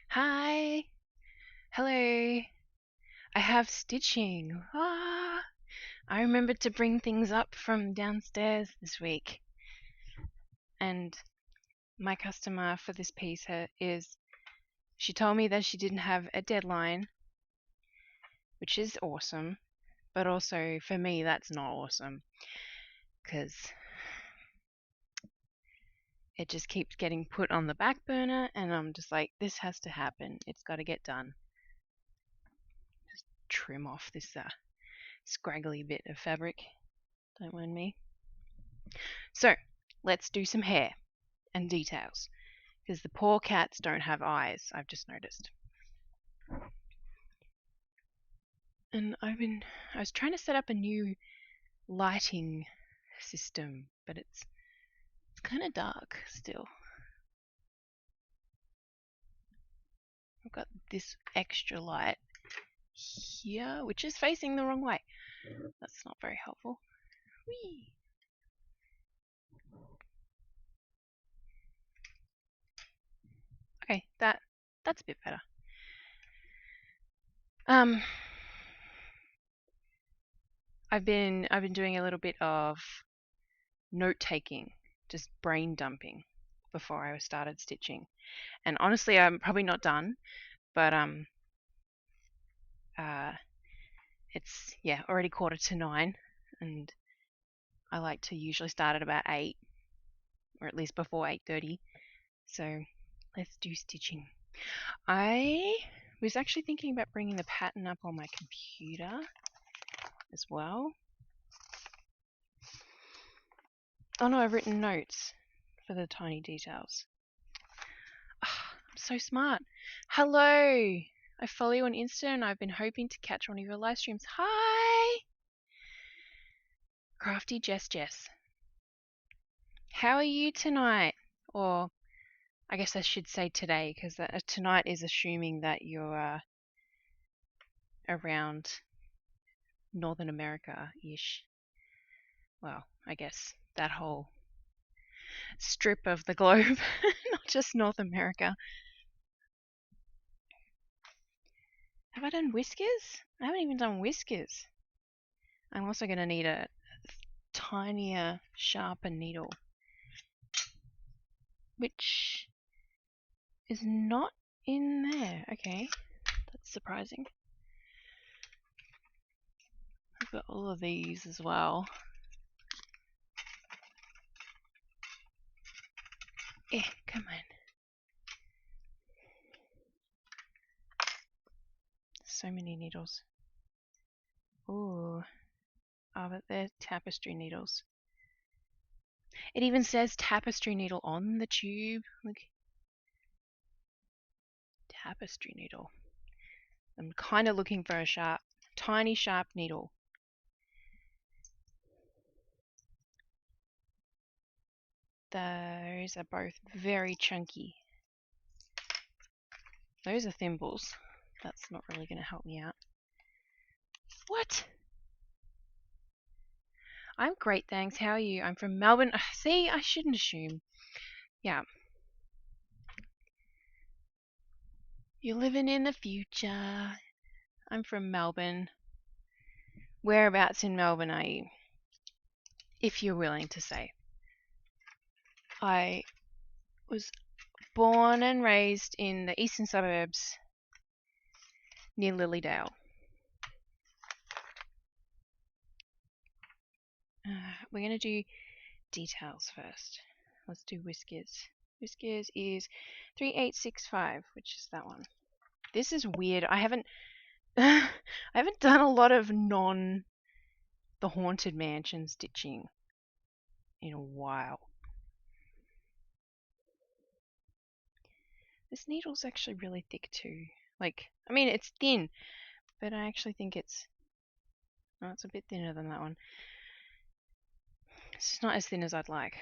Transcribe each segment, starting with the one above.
Hi. Hello. I have stitching. I remembered to bring things up from downstairs this week. And my customer for this piece she told me that she didn't have a deadline, which is awesome. But also for me, that's not awesome because it just keeps getting put on the back burner, and I'm just like, this has to happen. It's got to get done. Just trim off this scraggly bit of fabric. Don't mind me. So let's do some hair and details, because the poor cats don't have eyes, I've just noticed. And I was trying to set up a new lighting system, but it's kind of dark still. I've got this extra light here, which is facing the wrong way. That's not very helpful. Whee! Okay, that's a bit better. I've been doing a little bit of note taking, just brain dumping before I started stitching. And honestly, I'm probably not done, but it's already 9:15, and I like to usually start at about 8, or at least before 8:30. So let's do stitching. I was actually thinking about bringing the pattern up on my computer as well. Oh no, I've written notes for the tiny details. I'm so smart. Hello! I follow you on Insta and I've been hoping to catch one of your live streams. Hi! Crafty Jess. How are you tonight? Or I guess I should say today, because tonight is assuming that you're around Northern America-ish. Well, I guess that whole strip of the globe, not just North America. Have I done whiskers? I haven't even done whiskers. I'm also going to need a tinier, sharper needle, which is not in there. Okay, that's surprising. I've got all of these as well. Come on. So many needles. Ooh. Oh, but they're tapestry needles. It even says tapestry needle on the tube. Look. Tapestry needle. I'm kind of looking for a tiny sharp needle. Those are both very chunky. Those are thimbles. That's not really going to help me out. What? I'm great, thanks. How are you? I'm from Melbourne. See, I shouldn't assume. Yeah. You're living in the future. I'm from Melbourne. Whereabouts in Melbourne are you? If you're willing to say. I was born and raised in the eastern suburbs near Lilydale. We're going to do details first. Let's do whiskers. Whiskers is 3865, which is that one. This is weird. I haven't done a lot of the Haunted Mansion stitching in a while. This needle's actually really thick too. Like, I mean, it's thin, but I actually think it's a bit thinner than that one. It's just not as thin as I'd like.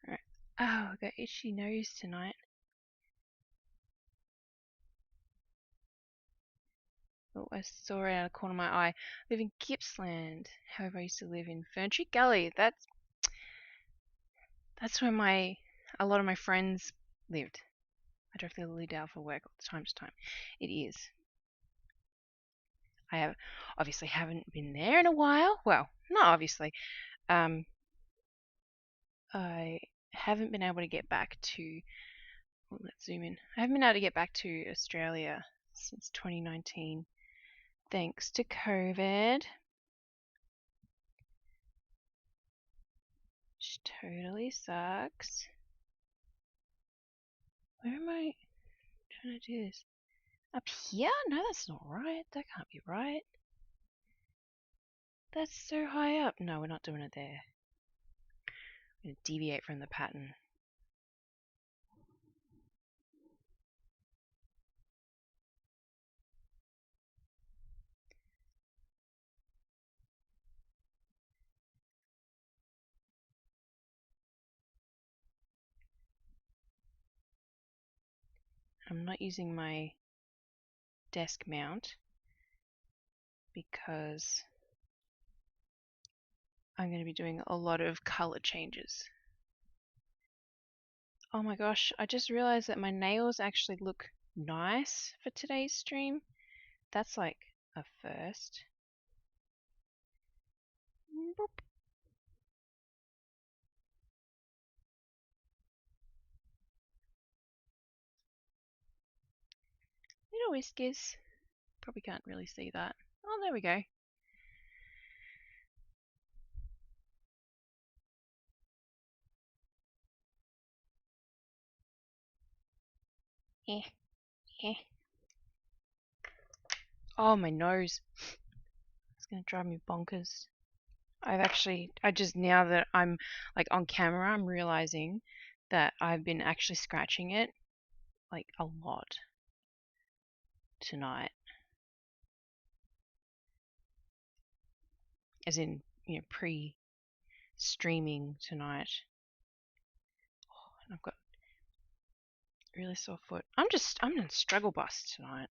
Alright. Oh, I got itchy nose tonight. Oh, I saw it out of the corner of my eye. I live in Gippsland. However, I used to live in Ferntree Gully. That's where my a lot of my friends lived. I drove to Lilydale for work time to time. It is. I have obviously haven't been there in a while. Well, not obviously. I haven't been able to get back to. Well, let's zoom in. I haven't been able to get back to Australia since 2019, thanks to COVID. Which totally sucks. Where am I trying to do this? Up here? No, that's not right. That can't be right. That's so high up. No, we're not doing it there. I'm going to deviate from the pattern. I'm not using my desk mount because I'm going to be doing a lot of color changes. Oh my gosh, I just realized that my nails actually look nice for today's stream. That's like a first. Boop. Little whiskers. Probably can't really see that. Oh, there we go. Oh, my nose. It's going to drive me bonkers. Now that I'm like on camera, I'm realizing that I've been actually scratching it like a lot tonight. As in, pre-streaming tonight. Oh, and I've got really sore foot. I'm in struggle bus tonight.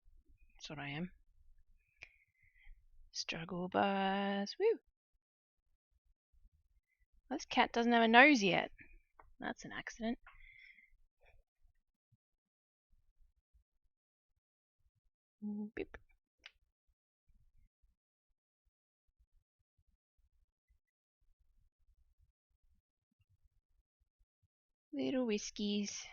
That's what I am. Struggle bus. Woo! This cat doesn't have a nose yet. That's an accident. Beep. Little whiskies.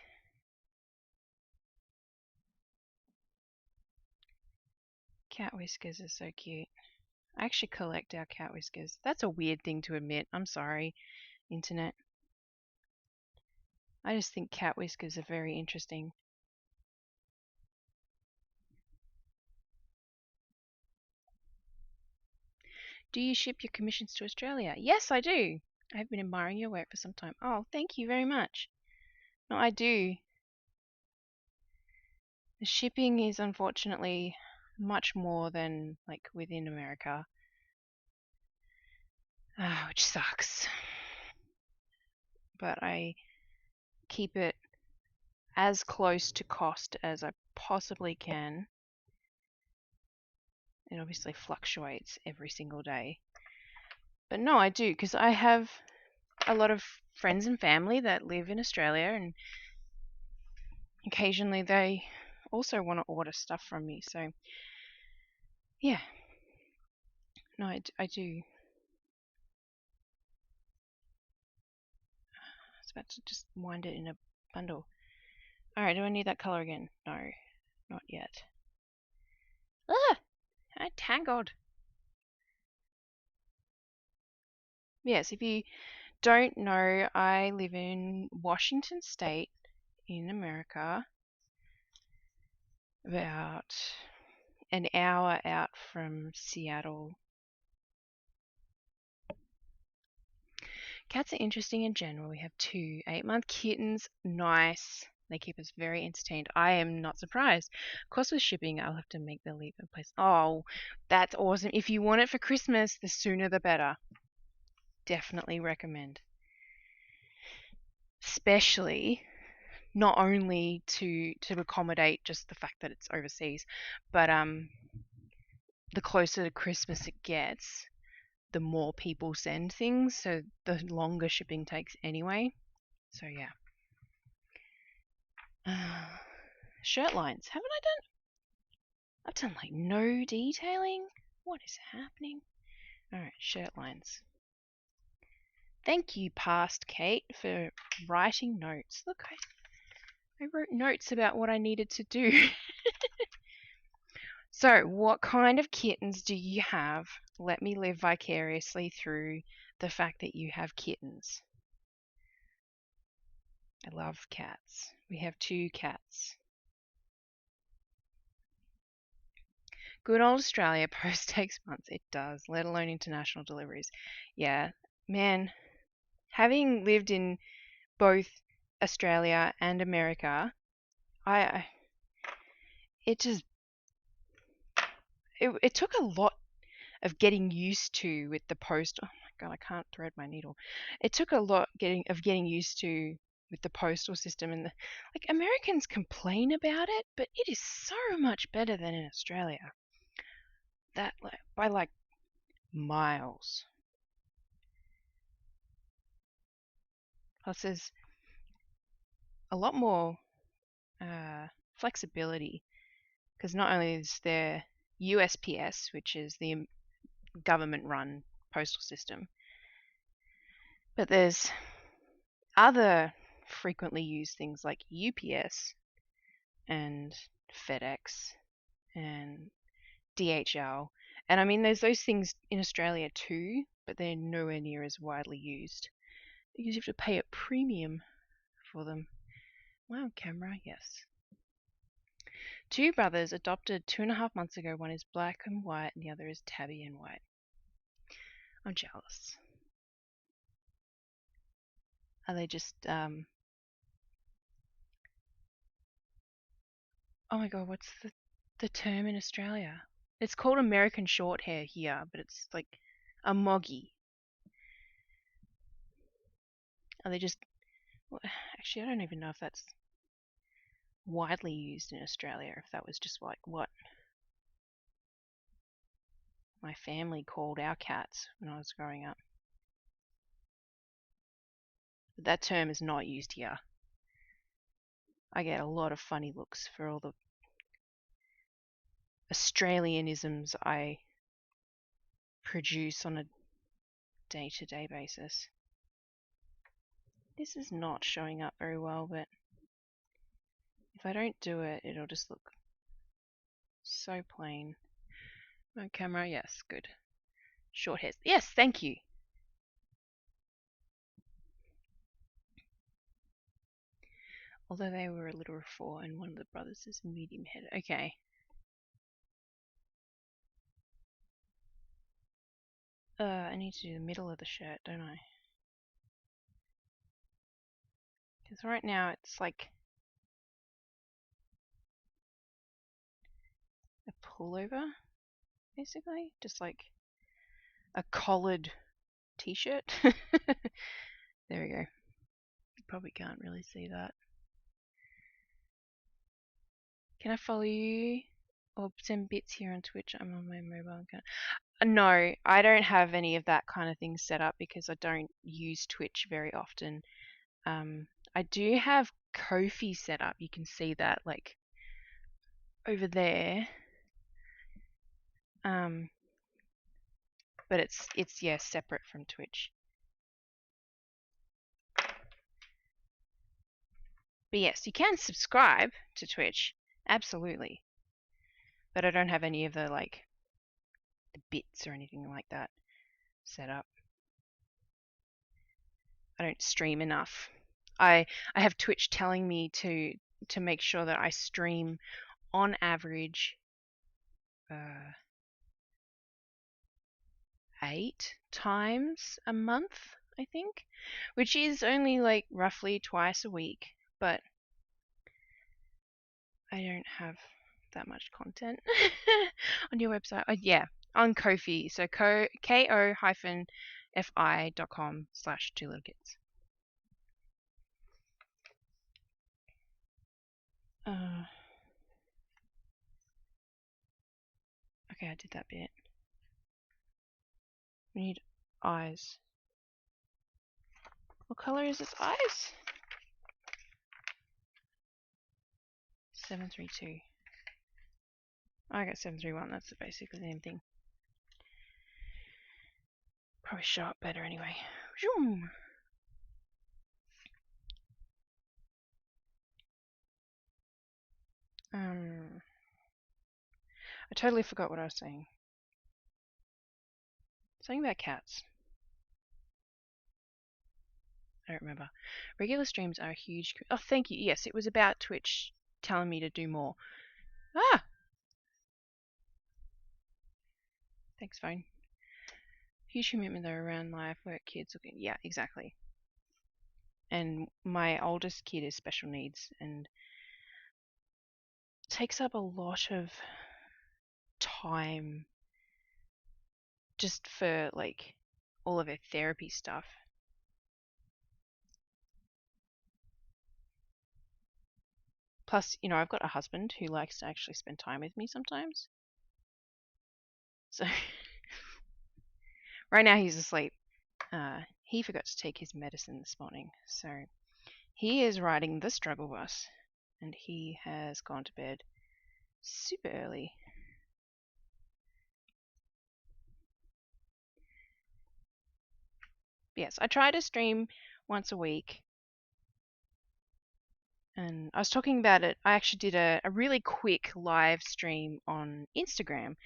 Cat whiskers are so cute. I actually collect our cat whiskers. That's a weird thing to admit. I'm sorry, internet. I just think cat whiskers are very interesting. Do you ship your commissions to Australia? Yes, I do. I've been admiring your work for some time. Oh, thank you very much. No, I do. The shipping is unfortunately much more than like within America, which sucks. But I keep it as close to cost as I possibly can. It obviously fluctuates every single day. But no, I do, because I have a lot of friends and family that live in Australia, and occasionally they also want to order stuff from me. So, yeah. No, I do. I was about to just wind it in a bundle. Alright, do I need that color again? No, not yet. Ah! I tangled. Yes, if you don't know, I live in Washington State in America, about an hour out from Seattle. Cats are interesting in general. We have two 8-month kittens. Nice. They keep us very entertained. I am not surprised. Of course, with shipping, I'll have to make the leap in place. Oh, that's awesome. If you want it for Christmas, the sooner the better. Definitely recommend. Especially not only to accommodate just the fact that it's overseas, but the closer to Christmas it gets, the more people send things, so the longer shipping takes anyway. So yeah. Shirt lines. Haven't I done? I've done like no detailing. What is happening? Alright, shirt lines. Thank you, past Kate, for writing notes. Look, I wrote notes about what I needed to do. So, what kind of kittens do you have? Let me live vicariously through the fact that you have kittens. I love cats. We have 2 cats. Good old Australia, post takes months. It does, let alone international deliveries. Yeah, man, having lived in both Australia and America, it just it took a lot of getting used to with the post. Oh my god, I can't thread my needle. It took a lot getting used to with the postal system, and like Americans complain about it, but it is so much better than in Australia. That by like miles. Plus, there's a lot more flexibility because not only is there USPS, which is the government-run postal system, but there's other frequently used things like UPS and FedEx and DHL. And I mean, there's those things in Australia too, but they're nowhere near as widely used because you have to pay a premium for them. Wow, camera, yes. 2 brothers adopted 2.5 months ago. One is black and white, and the other is tabby and white. I'm jealous. Are they just, oh my god, what's the term in Australia? It's called American Shorthair here, but it's like a moggy. Are they just, well, actually, I don't even know if that's widely used in Australia, if that was just like what my family called our cats when I was growing up. But that term is not used here. I get a lot of funny looks for all the Australianisms I produce on a day-to-day basis. This is not showing up very well, but if I don't do it, it'll just look so plain. No camera, yes, good. Short hairs, yes, thank you. Although they were a little before, and one of the brothers is medium-headed. Okay. I need to do the middle of the shirt, don't I? Because right now it's like a pullover, basically. Just like a collared t-shirt. There we go. You probably can't really see that. Can I follow you or send bits here on Twitch? I'm on my mobile account. No, I don't have any of that kind of thing set up because I don't use Twitch very often. I do have Ko-fi set up. You can see that like over there. But it's yeah, separate from Twitch. But yes, you can subscribe to Twitch, absolutely. But I don't have any of the like the bits or anything like that set up. I don't stream enough. I have Twitch telling me to make sure that I stream on average 8 times a month, I think, which is only like roughly twice a week, but I don't have that much content on your website. Yeah, on Ko-fi. So ko-fi.com/twolittlekits. Okay, I did that bit. We need eyes. What color is its eyes? 732. I got 731. That's basically the same thing. Probably show up better anyway. Zoom. I totally forgot what I was saying. Something about cats. I don't remember. Regular streams are a huge... Oh, thank you. Yes, it was about Twitch telling me to do more. Ah! Thanks, phone. Huge commitment though around life, work, kids, looking... Yeah, exactly. And my oldest kid is special needs and takes up a lot of time just for like all of her therapy stuff. Plus, you know, I've got a husband who likes to actually spend time with me sometimes. So right now he's asleep. He forgot to take his medicine this morning, so he is riding the struggle bus, and he has gone to bed super early. Yes, I try to stream once a week, and I was talking about it. I actually did a really quick live stream on Instagram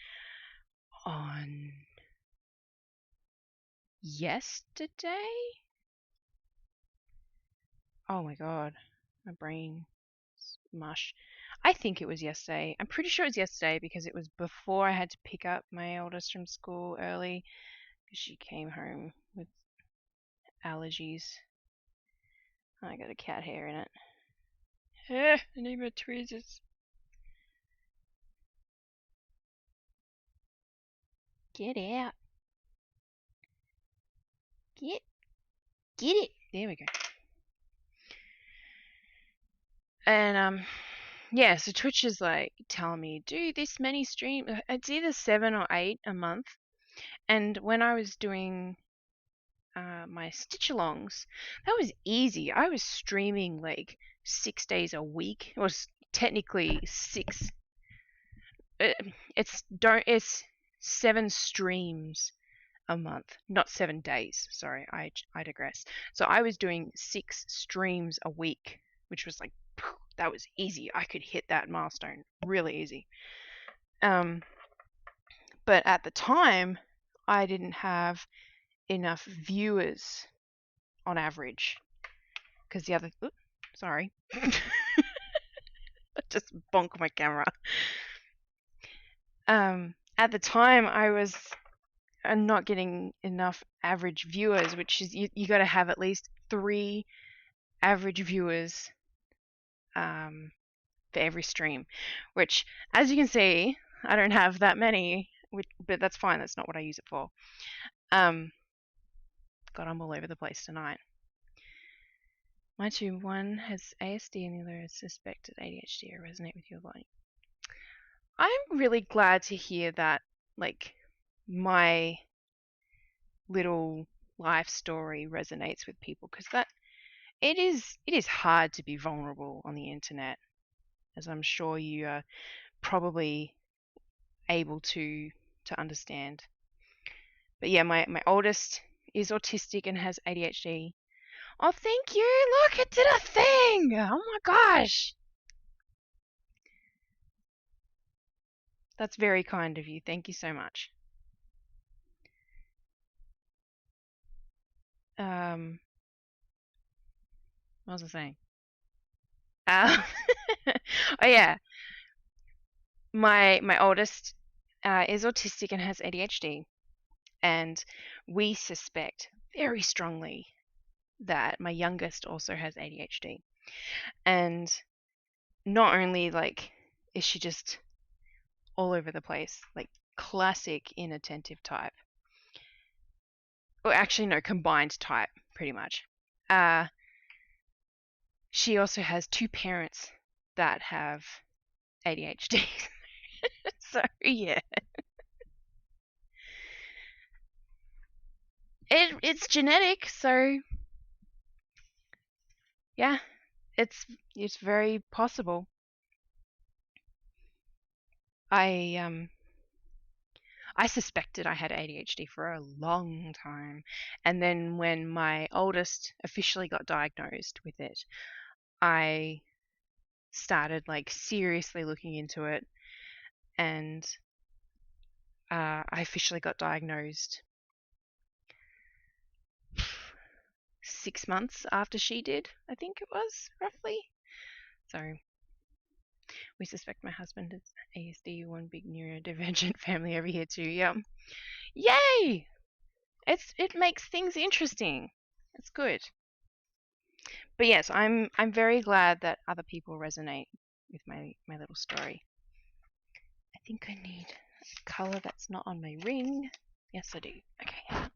on yesterday. Oh my god, my brain mush. I think it was yesterday. I'm pretty sure it was yesterday because it was before I had to pick up my oldest from school early because she came home with allergies. I got a cat hair in it. I need my tweezers. Get out. Get it. There we go. And yeah, so Twitch is like telling me do this many streams. It's either 7 or 8 a month. And when I was doing my stitch alongs, that was easy. I was streaming like 6 days a week. It was technically 6. It's 7 streams a month, not 7 days. Sorry, I digress. So I was doing 6 streams a week, which was like that was easy. I could hit that milestone really easy. But at the time, I didn't have enough viewers on average because the other sorry I just bonked my camera. At the time I was not getting enough average viewers, which is you got to have at least 3 average viewers for every stream, which as you can see I don't have that many, but that's fine. That's not what I use it for. God, I'm all over the place tonight. My two, one has ASD and the other is suspected ADHD. I resonate with you a lot. I'm really glad to hear that, like, my little life story resonates with people, because it is hard to be vulnerable on the internet, as I'm sure you are probably able to understand. But yeah, my oldest is autistic and has ADHD. Oh, thank you! Look, it did a thing! Oh my gosh! That's very kind of you. Thank you so much. What was I saying? Oh yeah, my oldest is autistic and has ADHD, and we suspect very strongly that my youngest also has ADHD. And not only like is she just all over the place, like classic inattentive type, or actually no, combined type pretty much. She also has 2 parents that have ADHD. So yeah, it's genetic. So yeah, it's very possible. I suspected I had ADHD for a long time, and then when my oldest officially got diagnosed with it, I started like seriously looking into it, and I officially got diagnosed 6 months after she did, I think it was, roughly. So we suspect my husband is ASD, one big neurodivergent family over here too. Yeah. Yay! It makes things interesting. It's good. But yes, I'm very glad that other people resonate with my little story. I think I need a color that's not on my ring. Yes, I do. Okay.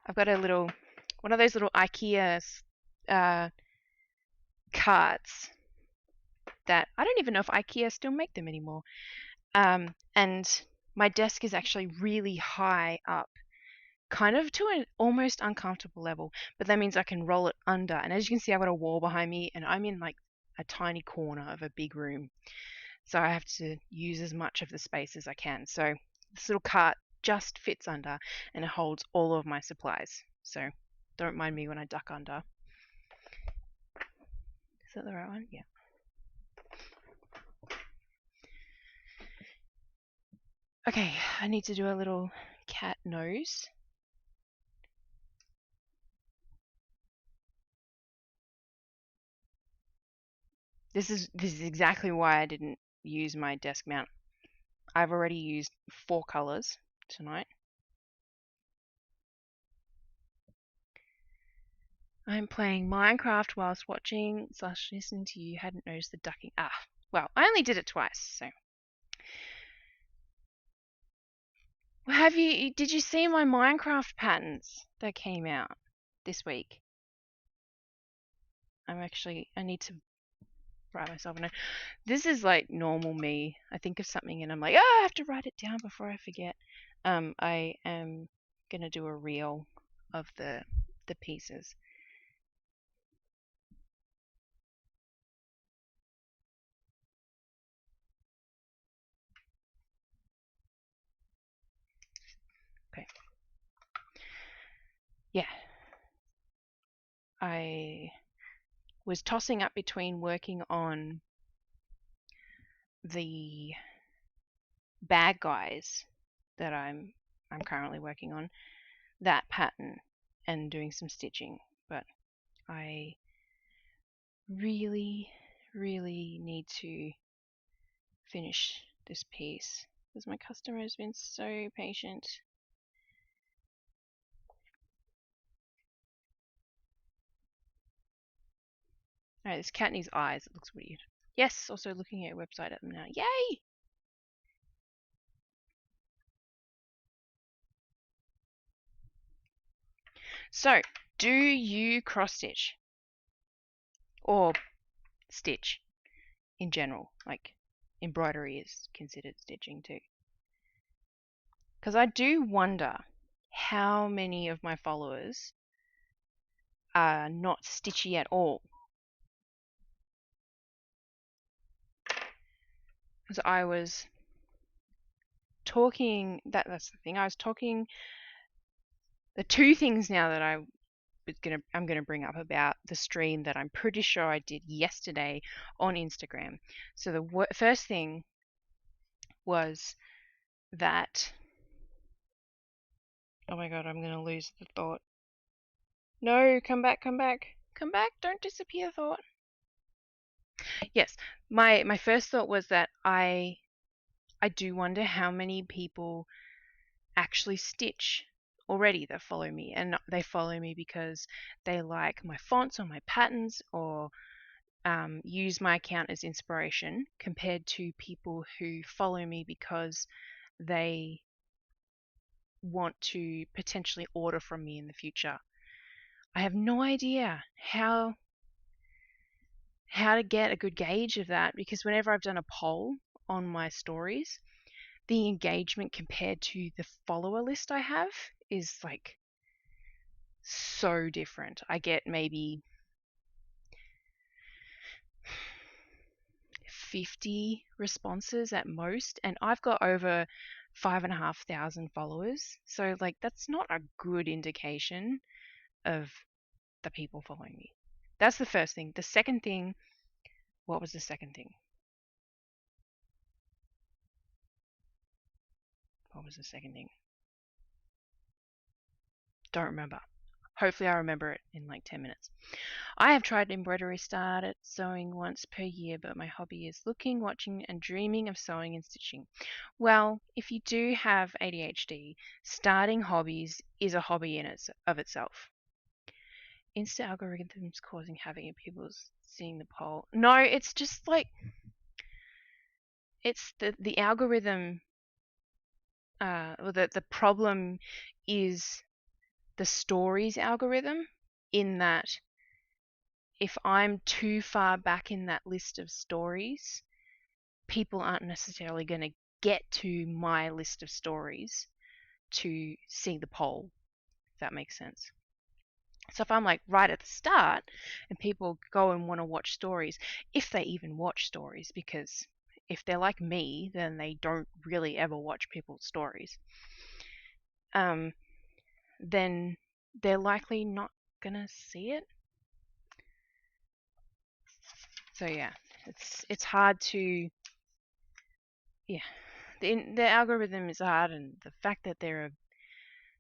I've got a little one of those little IKEA carts that I don't even know if IKEA still make them anymore. And my desk is actually really high up, kind of to an almost uncomfortable level, but that means I can roll it under. And as you can see, I've got a wall behind me, and I'm in like a tiny corner of a big room. So I have to use as much of the space as I can. So this little cart just fits under, and it holds all of my supplies. So don't mind me when I duck under. Is that the right one? Yeah. Okay, I need to do a little cat nose. This is exactly why I didn't use my desk mount. I've already used 4 colors tonight. I'm playing Minecraft whilst watching / listening to you. Hadn't noticed the ducking. Well, I only did it twice, so. Well, did you see my Minecraft patterns that came out this week? I need to write myself a note. This is like normal me. I think of something and I'm like, I have to write it down before I forget. I am gonna do a reel of the pieces. Okay. Yeah. I was tossing up between working on the bag guys that I'm currently working on, that pattern, and doing some stitching, but I really need to finish this piece because my customer has been so patient. Alright, this cat needs eyes. It looks weird. Yes, also looking at your website at them now. Yay! So, do you cross stitch? Or stitch in general? Like, embroidery is considered stitching too. Because I do wonder how many of my followers are not stitchy at all. Because I was talking, that's the thing, I was talking, the 2 things now that I'm gonna bring up about the stream that I'm pretty sure I did yesterday on Instagram. So the first thing was that, oh my god, I'm gonna lose the thought. No, come back, don't disappear, thought. Yes, my first thought was that I do wonder how many people actually stitch already that follow me, and they follow me because they like my fonts or my patterns, or use my account as inspiration, compared to people who follow me because they want to potentially order from me in the future. I have no idea how to get a good gauge of that, because whenever I've done a poll on my stories, the engagement compared to the follower list I have is like so different. I get maybe 50 responses at most, and I've got over 5,500 followers. So like that's not a good indication of the people following me. That's the first thing. The second thing, what was the second thing? What was the second thing? Don't remember. Hopefully I remember it in like 10 minutes. I have tried embroidery, started sewing once per year, but my hobby is looking, watching, and dreaming of sewing and stitching. Well, if you do have ADHD, starting hobbies is a hobby in of itself. Insta algorithms causing havoc in people seeing the poll. No, it's just like it's the algorithm. The problem is the stories algorithm, in that if I'm too far back in that list of stories, people aren't necessarily going to get to my list of stories to see the poll, if that makes sense. So if I'm like right at the start and people go and want to watch stories, if they even watch stories, because if they're like me, then they don't really ever watch people's stories, then they're likely not gonna see it. So yeah, it's hard to, yeah, the algorithm is hard, and the fact that there are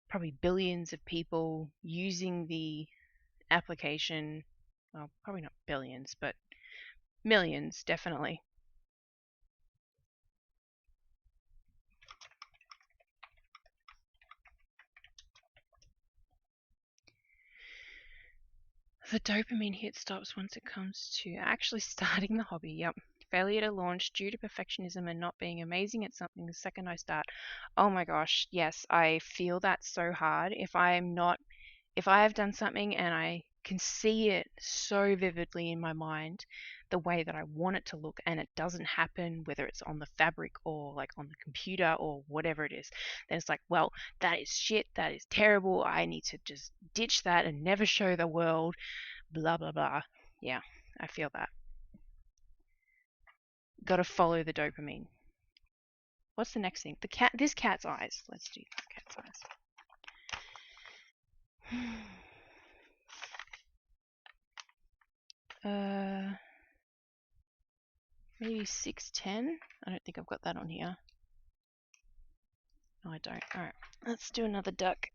probably billions of people using the application, well, probably not billions, but millions definitely. The dopamine hit stops once it comes to actually starting the hobby. Yep. Failure to launch due to perfectionism and not being amazing at something the second I start. Oh my gosh, yes, I feel that so hard. If I have done something and I can see it so vividly in my mind, the way that I want it to look, and it doesn't happen, whether it's on the fabric or like on the computer or whatever it is, then it's like, well, that is shit, that is terrible, I need to just ditch that and never show the world, blah blah blah. Yeah, I feel that. Gotta follow the dopamine. What's the next thing? The cat. This cat's eyes. Let's do this cat's eyes. Maybe 610. I don't think I've got that on here. No, I don't. Alright, let's do another duck.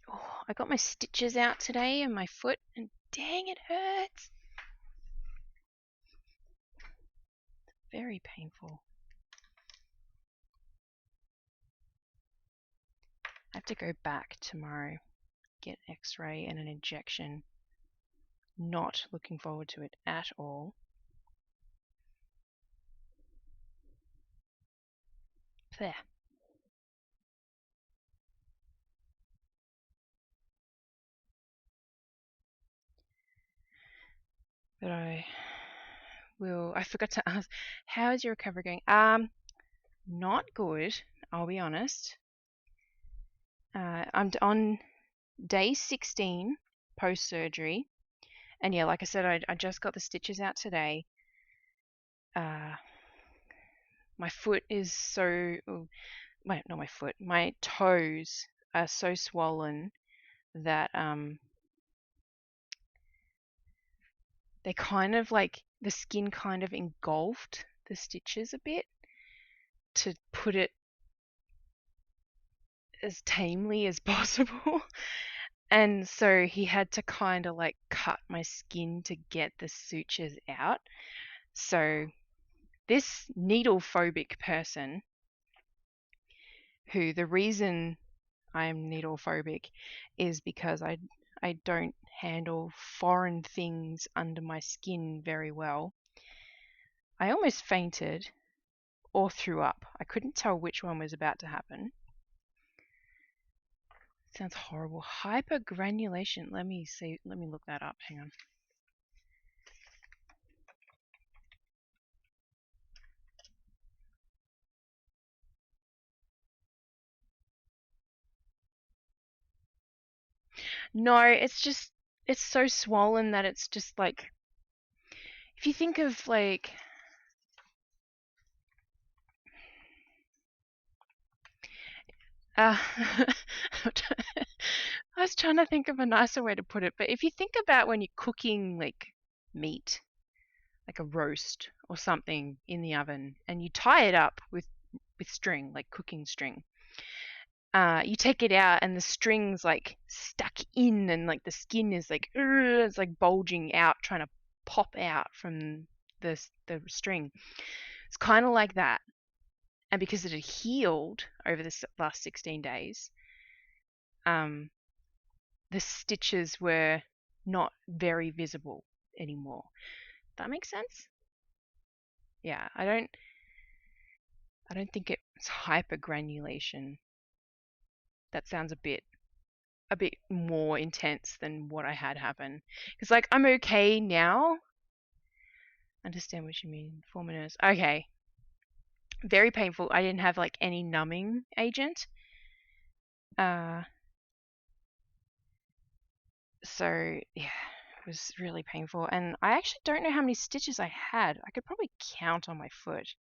Oh, I got my stitches out today in my foot, and dang, it hurts. Very painful. I have to go back tomorrow, get x-ray and an injection. Not looking forward to it at all. There. But I forgot to ask, how is your recovery going? Not good, I'll be honest. I'm on day 16 post-surgery. And yeah, like I said, I just got the stitches out today. My foot is so, not my foot, my toes are so swollen that they kind of like, the skin kind of engulfed the stitches a bit, to put it as tamely as possible. And so he had to kind of like cut my skin to get the sutures out. So this needle phobic person, who the reason I'm needle phobic is because I don't handle foreign things under my skin very well. I almost fainted or threw up. I couldn't tell which one was about to happen. Sounds horrible. Hypergranulation. Let me see. Let me look that up. Hang on. No, it's just, it's so swollen that it's just like, if you think of like, uh, I was trying to think of a nicer way to put it, but if you think about when you're cooking like meat, like a roast or something in the oven, and you tie it up with string, like cooking string. You take it out and the string's like stuck in, and like the skin is like it's like bulging out, trying to pop out from the string. It's kind of like that, and because it had healed over the last 16 days, um, the stitches were not very visible anymore. That makes sense? Yeah, I don't think it's hypergranulation. That sounds a bit more intense than what I had happen. Because like I'm okay now. Understand what you mean. 4 minutes. Okay. Very painful. I didn't have like any numbing agent. Uh so yeah, it was really painful. And I actually don't know how many stitches I had. I could probably count on my foot.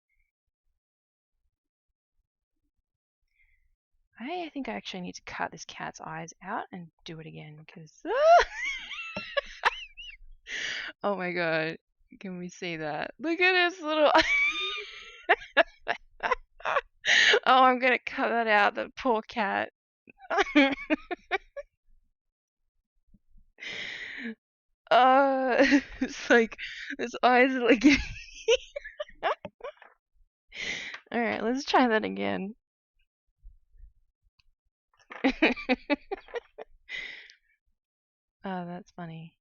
I think I actually need to cut this cat's eyes out and do it again because oh my god. Can we see that? Look at his little oh, I'm gonna cut that out, the poor cat. It's like his eyes are like. All right, let's try that again. Oh, that's funny.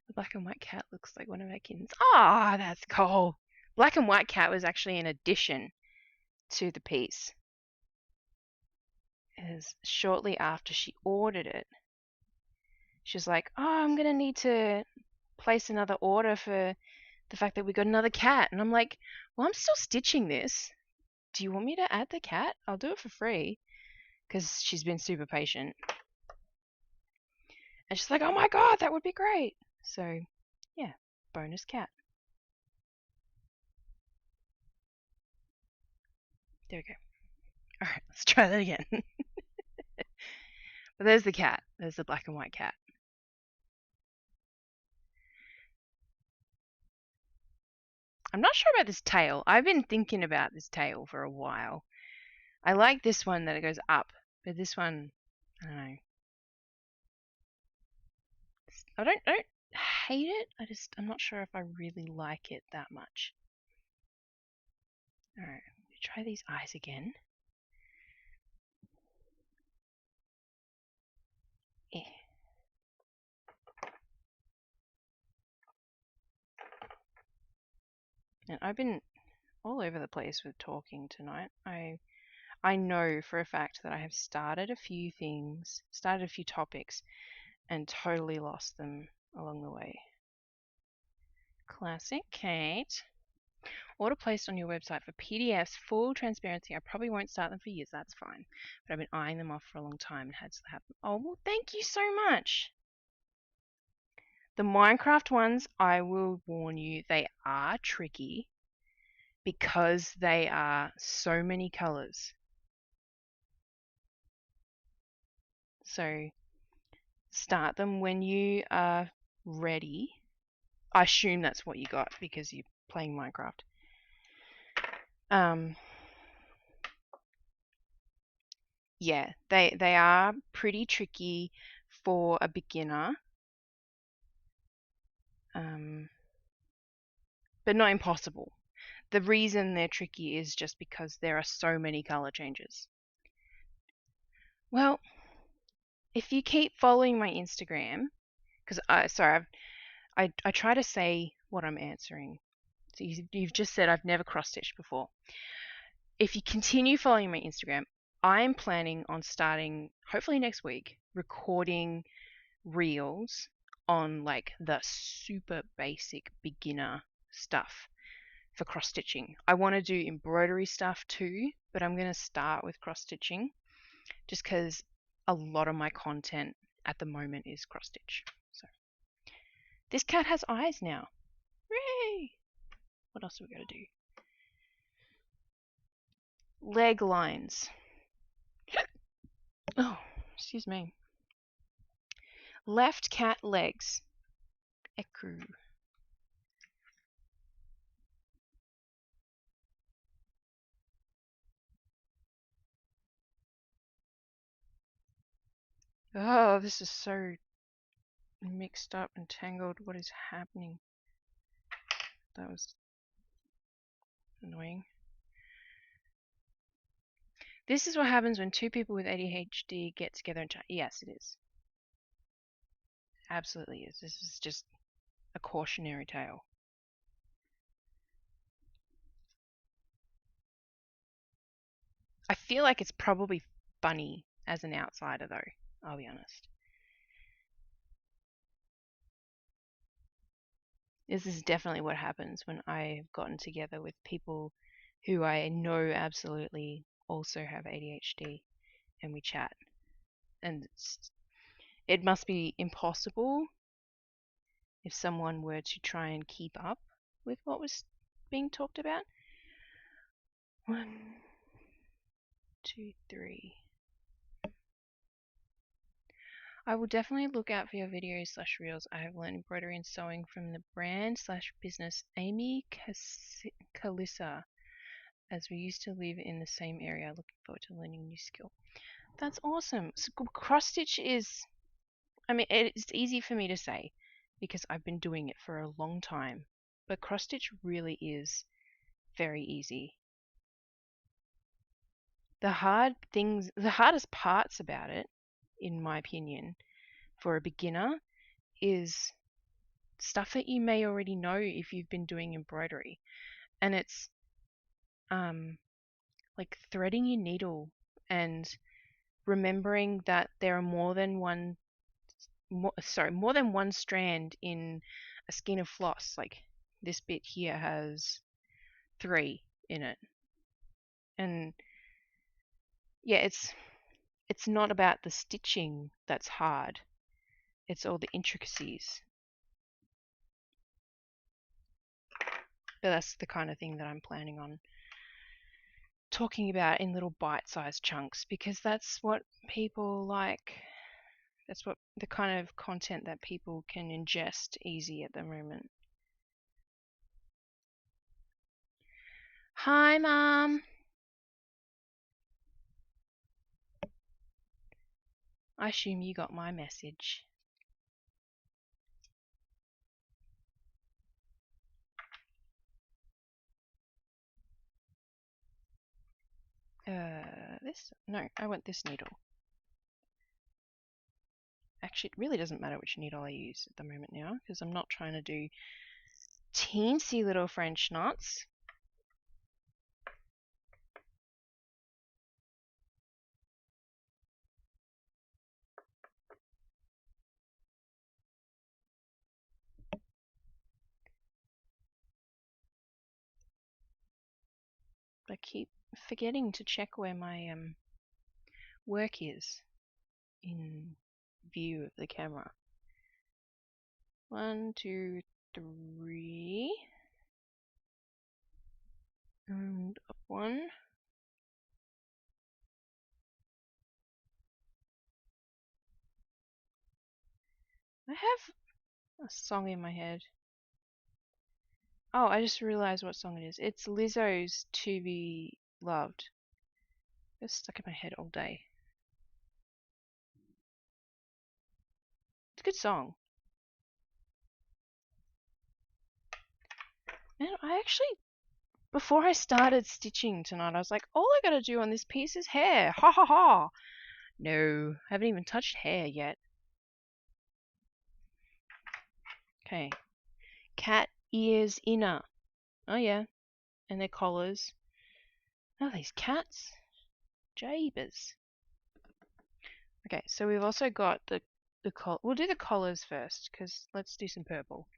The black and white cat looks like one of our kittens. Ah, that's cool. Black and white cat was actually an addition to the piece. Is shortly after she ordered it, she was like, "Oh, I'm gonna need to place another order for the fact that we got another cat." And I'm like, "Well, I'm still stitching this. Do you want me to add the cat? I'll do it for free." Because she's been super patient. And she's like, "Oh my god, that would be great." So, yeah, bonus cat. There we go. All right, let's try that again. But there's the cat. There's the black and white cat. I'm not sure about this tail. I've been thinking about this tail for a while. I like this one that it goes up, but this one, I don't know. I don't hate it. I'm not sure if I really like it that much. All right, try these eyes again. Yeah. And I've been all over the place with talking tonight. I know for a fact that I have started a few things, started a few topics, and totally lost them along the way. Classic Kate. Order placed on your website for PDFs, full transparency. I probably won't start them for years, that's fine. But I've been eyeing them off for a long time and had to have them. Oh, well, thank you so much. The Minecraft ones, I will warn you, they are tricky because they are so many colors. So start them when you are ready. I assume that's what you got because you're playing Minecraft. Yeah, they are pretty tricky for a beginner. But not impossible. The reason they're tricky is just because there are so many color changes. Well, if you keep following my Instagram, because I try to say what I'm answering. So you've just said I've never cross stitched before. If you continue following my Instagram, I'm planning on starting, hopefully next week, recording reels on like the super basic beginner stuff for cross stitching. I want to do embroidery stuff too, but I'm going to start with cross stitching just because a lot of my content at the moment is cross stitch. So this cat has eyes now. Hooray! What else are we going to do? Leg lines. Oh, excuse me. Left cat legs. Ecru. Oh, this is so mixed up and tangled. What is happening? That was annoying. This is what happens when two people with ADHD get together and chat. Yes, it is. Absolutely is. This is just a cautionary tale. I feel like it's probably funny as an outsider, though. I'll be honest. This is definitely what happens when I've gotten together with people who I know absolutely also have ADHD and we chat. And it must be impossible if someone were to try and keep up with what was being talked about. 1, 2, 3. I will definitely look out for your videos / reels. I have learned embroidery and sewing from the brand / business Amy Kalissa, as we used to live in the same area. Looking forward to learning a new skill. That's awesome. So cross stitch is, I mean, it's easy for me to say because I've been doing it for a long time, but cross stitch really is very easy. The hardest parts about it, in my opinion, for a beginner is stuff that you may already know if you've been doing embroidery. And it's like threading your needle and remembering that there are more than one strand in a skein of floss. Like this bit here has 3 in it. And yeah, it's not about the stitching that's hard. It's all the intricacies. But that's the kind of thing that I'm planning on talking about in little bite-sized chunks because that's what people like. That's what the kind of content that people can ingest easy at the moment. Hi, Mom. I assume you got my message. I want this needle. Actually, it really doesn't matter which needle I use at the moment now because I'm not trying to do teensy little French knots. I keep forgetting to check where my work is in view of the camera. 1, 2, 3, and up 1. I have a song in my head. Oh, I just realized what song it is. It's Lizzo's To Be Loved. It's stuck in my head all day. It's a good song. And I actually, before I started stitching tonight, I was like, all I gotta do on this piece is hair. Ha ha ha. No, I haven't even touched hair yet. Okay. Cat ears inner. Oh yeah. And their collars. Oh, these cats. Jabers. Okay, so we've also got the we'll do the collars first, because let's do some purple.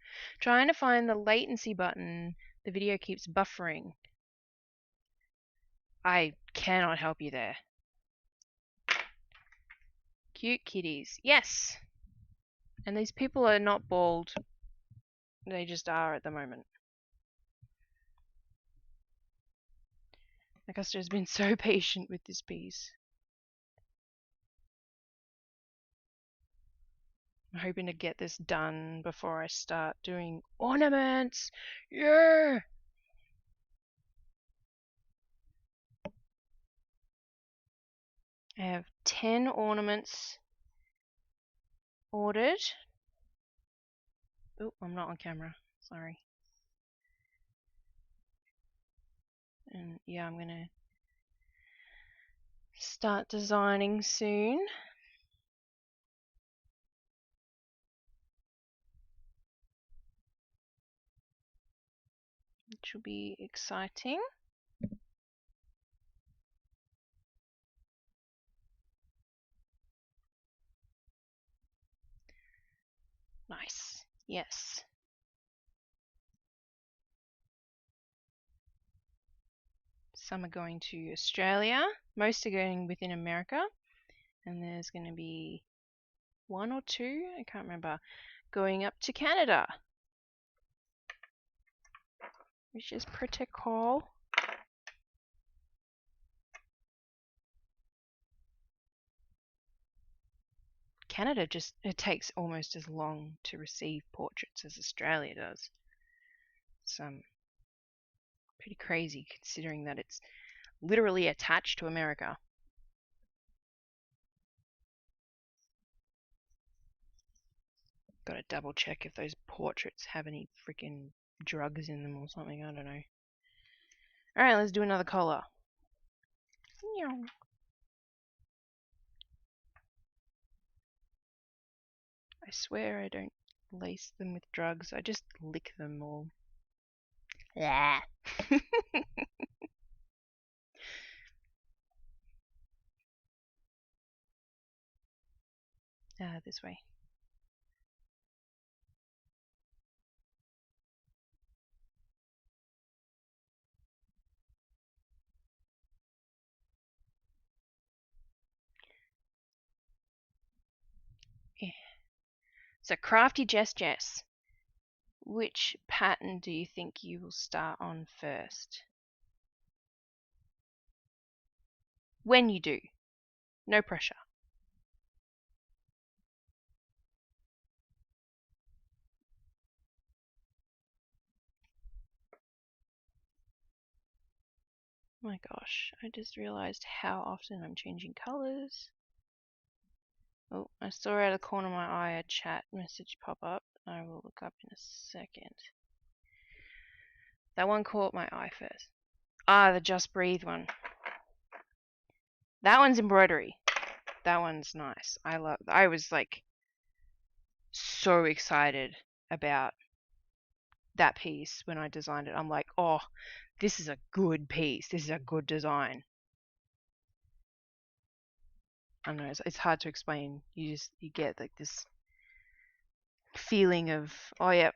Trying to find the latency button. The video keeps buffering. I cannot help you there. Cute kitties. Yes! And these people are not bald. They just are at the moment. Augusta has been so patient with this piece. I'm hoping to get this done before I start doing ornaments. Yeah! I have 10 ornaments ordered. Oh, I'm not on camera. Sorry. And yeah, I'm gonna start designing soon. Which will be exciting. Nice. Yes. Some are going to Australia. Most are going within America. And there's going to be 1 or 2, I can't remember, going up to Canada. Which is pretty cool. Canada it takes almost as long to receive portraits as Australia does. It's pretty crazy considering that it's literally attached to America. Gotta double check if those portraits have any freaking drugs in them or something, I don't know. Alright, let's do another collar. I swear I don't lace them with drugs, I just lick them all. Yeah. This way. Yeah. So Crafty Jess, which pattern do you think you will start on first? When you do. No pressure. Oh my gosh, I just realized how often I'm changing colors. Oh, I saw out of the corner of my eye a chat message pop up. I will look up in a second. That one caught my eye first. Ah, the Just Breathe one. That one's embroidery. That one's nice. I was like so excited about that piece when I designed it. I'm like, oh, this is a good piece. This is a good design. I don't know, it's hard to explain. You get like this feeling of, oh yep,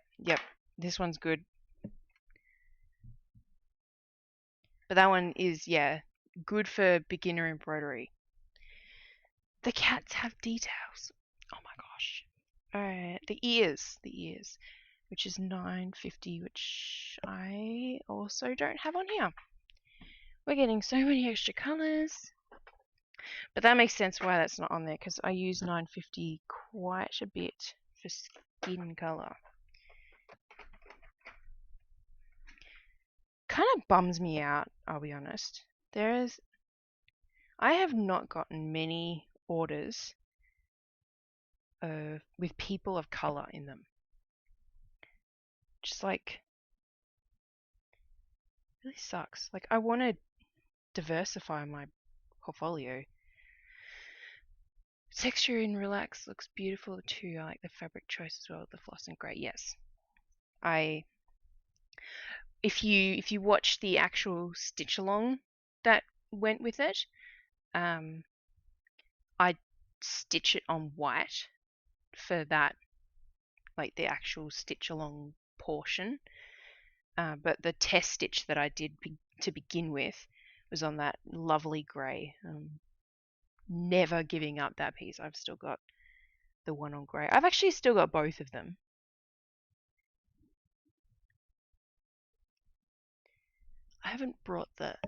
this one's good. But that one is, yeah, good for beginner embroidery. The cats have details. Oh my gosh. Alright, the ears, which is $9.50, which I also don't have on here. We're getting so many extra colors. But that makes sense why that's not on there, because I use $9.50 quite a bit for skin color. Kind of bums me out, I'll be honest. I have not gotten many orders with people of color in them. Just like, really sucks. Like, I want to diversify my portfolio. Texture and relax looks beautiful too. I like the fabric choice as well. The floss and grey. Yes, if you watch the actual stitch along that went with it, I stitch it on white for that, like the actual stitch along portion. But the test stitch that I did to begin with was on that lovely grey. Never giving up that piece. I've still got the one on grey. I've actually still got both of them. I haven't brought that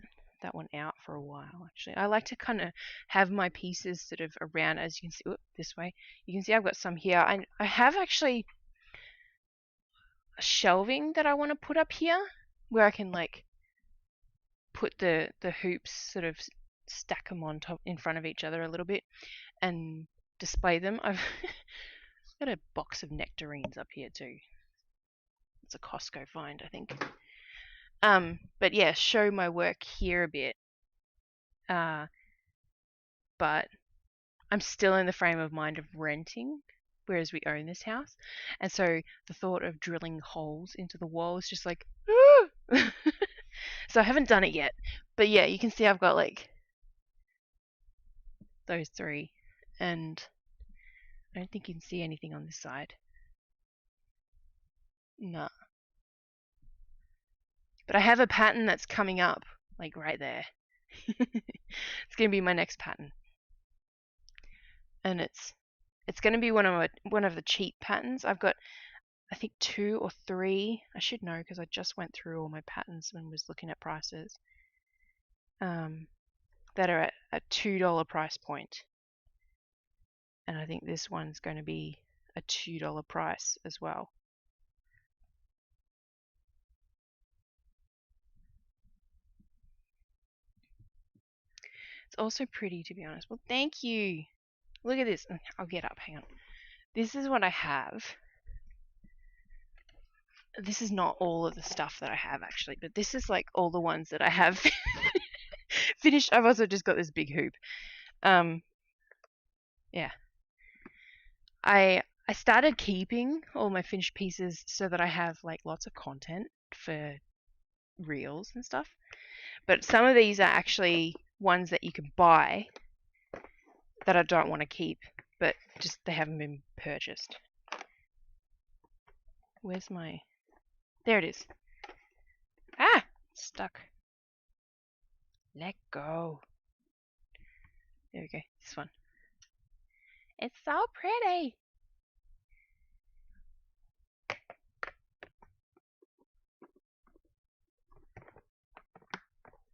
one out for a while, actually. I like to kind of have my pieces sort of around, as you can see, this way. You can see I've got some here. I have actually a shelving that I want to put up here where I can like put the hoops, sort of stack them on top in front of each other a little bit and display them. I've got a box of nectarines up here too. It's a Costco find, I think. But yeah, show my work here a bit. But I'm still in the frame of mind of renting, whereas we own this house. And so the thought of drilling holes into the wall is just like, so I haven't done it yet. But yeah, you can see I've got like those three, and I don't think you can see anything on this side. No. But I have a pattern that's coming up, like right there. It's going to be my next pattern. And it's going to be one of the cheap patterns. I've got, I think, 2 or 3. I should know because I just went through all my patterns and was looking at prices. That are at a $2 price point. And I think this one's going to be a $2 price as well. It's also pretty, to be honest. Well, thank you. Look at this. I'll get up. Hang on. This is what I have. This is not all of the stuff that I have, actually, but this is like all the ones that I have finished. I've also just got this big hoop. Yeah. I started keeping all my finished pieces so that I have like lots of content for reels and stuff. But some of these are actually ones that you can buy that I don't want to keep, but just they haven't been purchased. Where's my... There it is. Ah! Stuck. Let go. There we go. This one. It's so pretty.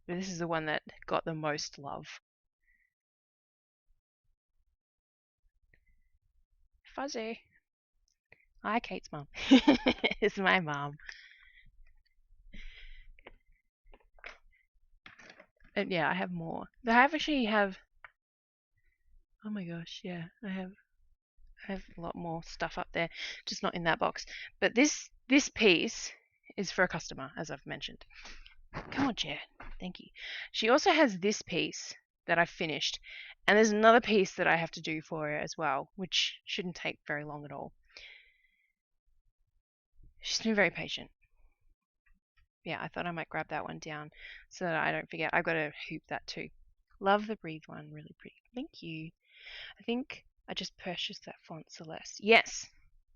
But this is the one that got the most love. Fuzzy. Hi, Kate's mom. It's my mom. And yeah, I have more. I actually have... Oh my gosh, yeah. I have a lot more stuff up there, just not in that box. But this piece is for a customer, as I've mentioned. Come on, chair. Thank you. She also has this piece that I've finished, and there's another piece that I have to do for her as well, which shouldn't take very long at all. She's been very patient. Yeah, I thought I might grab that one down so that I don't forget. I've got to hoop that too. Love the Breathe one, really pretty. Thank you. I think I just purchased that font, Celeste. Yes.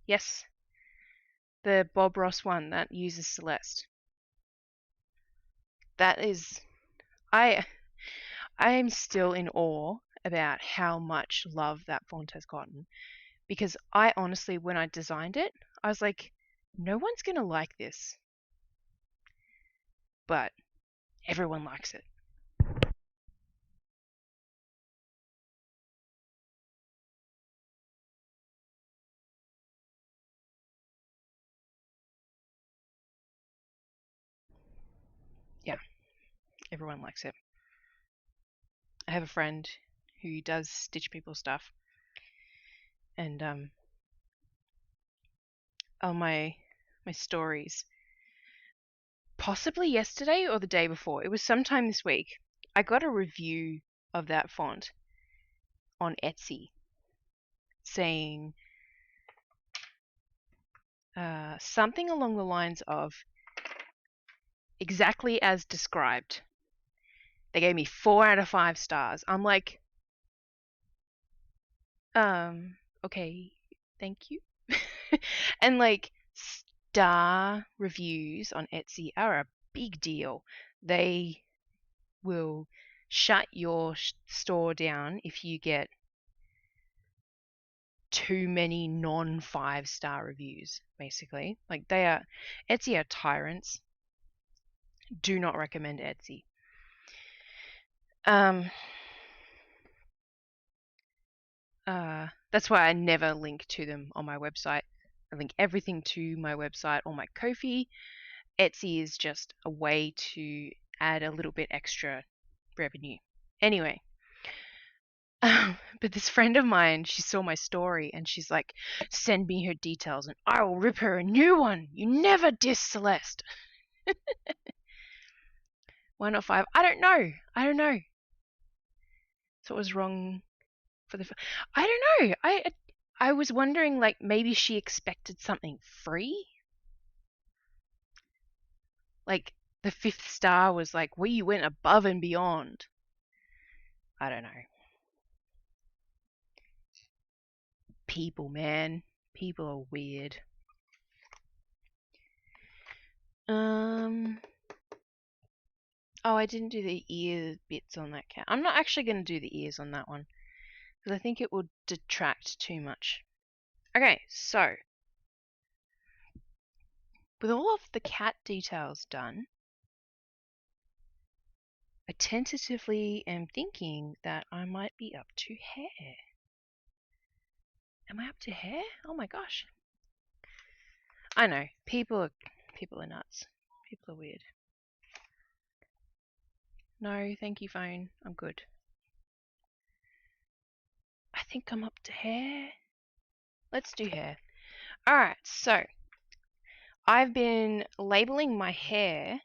Yes. The Bob Ross one that uses Celeste. That is... I'm still in awe about how much love that font has gotten. Because I honestly, when I designed it, I was like, no one's going to like this. But everyone likes it. Yeah, everyone likes it. I have a friend who does stitch people stuff. And on my stories, possibly yesterday or the day before, it was sometime this week, I got a review of that font on Etsy saying something along the lines of exactly as described. They gave me 4 out of 5 stars. I'm like, okay, Thank you. And like star reviews on Etsy are a big deal. They will shut your store down if you get too many non 5-star reviews, basically. Like Etsy are tyrants. Do not recommend Etsy. That's why I never link to them on my website. I link everything to my website or my Ko-fi. Etsy is just a way to add a little bit extra revenue. Anyway, but this friend of mine, she saw my story and she's like, send me her details and I will rip her a new one. You never diss Celeste. 105. I don't know. So it was wrong for the. I don't know. I was wondering, like, maybe she expected something free. Like the 5th star was like, we went above and beyond. I don't know. People, man. People are weird. Oh, I didn't do the ear bits on that cat. I'm not actually going to do the ears on that one because I think it will detract too much. Okay, so with all of the cat details done, I tentatively am thinking that I might be up to hair. Am I up to hair? Oh my gosh. I know, people are nuts. People are weird. No, thank you, phone. I'm good. I think I'm up to hair. Let's do hair. Alright, so I've been labeling my hair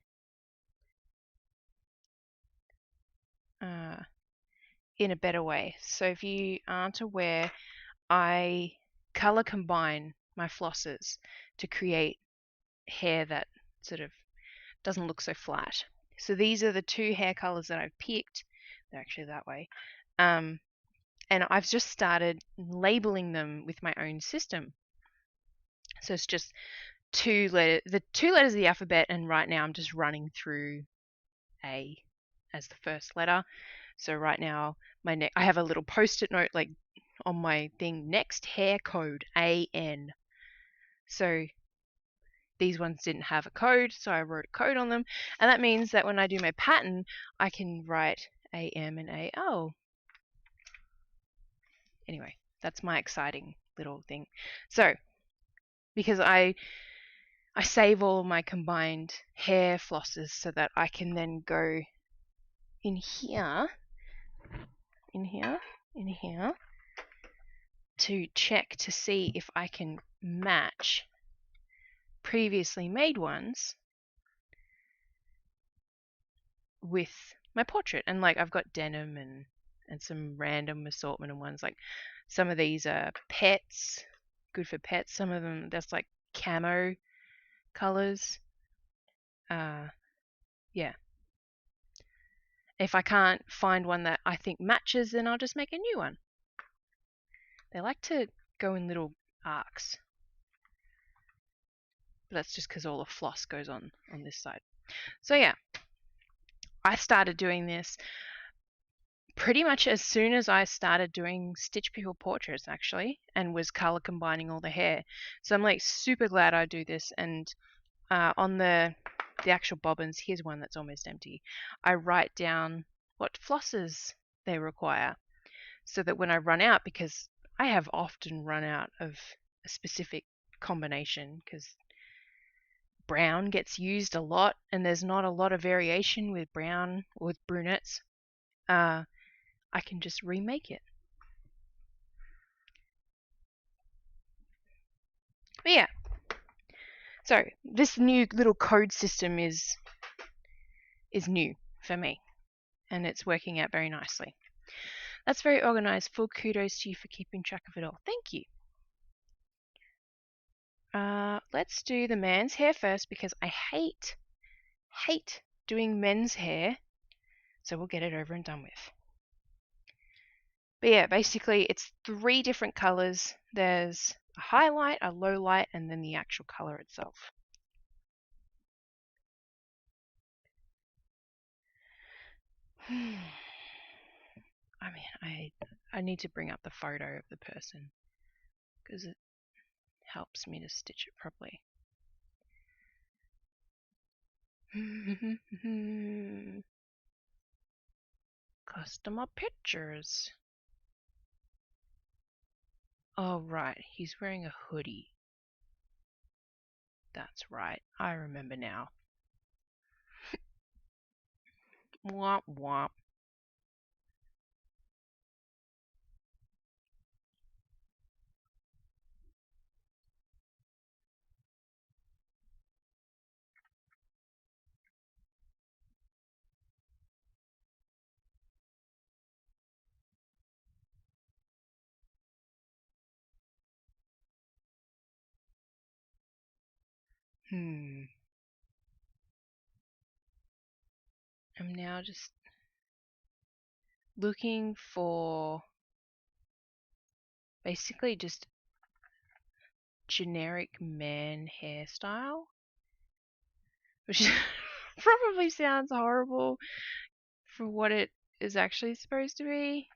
in a better way. So if you aren't aware, I color combine my flosses to create hair that sort of doesn't look so flat. So these are the 2 hair colors that I've picked. They're actually that way. And I've just started labeling them with my own system. So it's just the 2 letters of the alphabet, and right now I'm just running through A as the first letter. So right now I have a little post-it note like on my thing, next hair code AN. So these ones didn't have a code, so I wrote a code on them, and that means that when I do my pattern, I can write AM and AL. Anyway, that's my exciting little thing. So because I save all my combined hair flosses so that I can then go in here to check to see if I can match previously made ones with my portrait. And like I've got denim and some random assortment of ones. Like some of these are pets, good for pets. Some of them that's like camo colors. Yeah. If I can't find one that I think matches, then I'll just make a new one. They like to go in little arcs. But that's just because all the floss goes on this side. So yeah, I started doing this pretty much as soon as I started doing stitch pickle portraits actually, and was color combining all the hair. So I'm like super glad I do this. And on the actual bobbins, here's one that's almost empty. I write down what flosses they require so that when I run out, because I have often run out of a specific combination because brown gets used a lot and there's not a lot of variation with brown or with brunettes, I can just remake it. But yeah, so this new little code system is new for me and it's working out very nicely. That's very organized. Full kudos to you for keeping track of it all. Thank you. Let's do the man's hair first because I hate doing men's hair. So we'll get it over and done with. But yeah, basically it's 3 different colors. There's a highlight, a low light, and then the actual color itself. I mean, I need to bring up the photo of the person because it helps me to stitch it properly. Customer pictures. Oh, right. He's wearing a hoodie. That's right. I remember now. Womp womp. I'm now just looking for basically just generic man hairstyle, which probably sounds horrible for what it is actually supposed to be.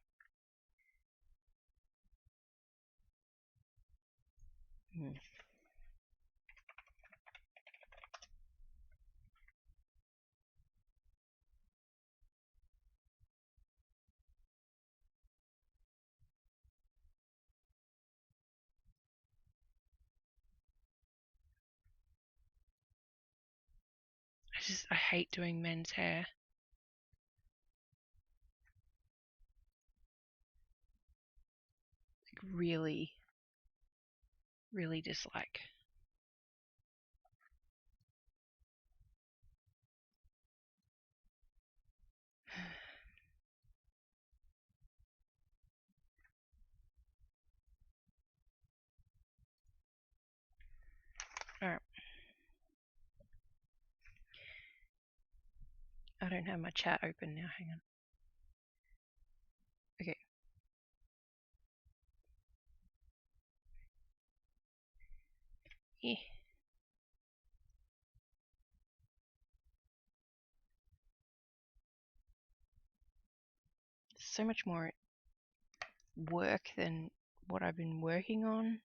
I hate doing men's hair. Like really, really dislike. Alright. I don't have my chat open now, hang on. Okay. Yeah. So much more work than what I've been working on,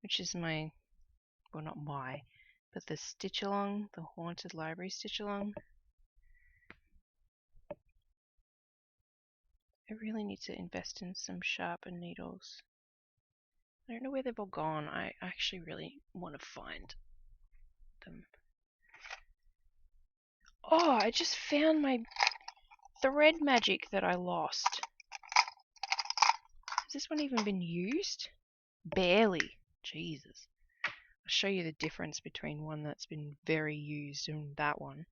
which is my, well, not my, but the stitch along, the Haunted Library stitch along. I really need to invest in some sharper needles. I don't know where they've all gone. I actually really want to find them. Oh, I just found my thread magic that I lost. Has this one even been used? Barely. Jesus. I'll show you the difference between one that's been very used and that one.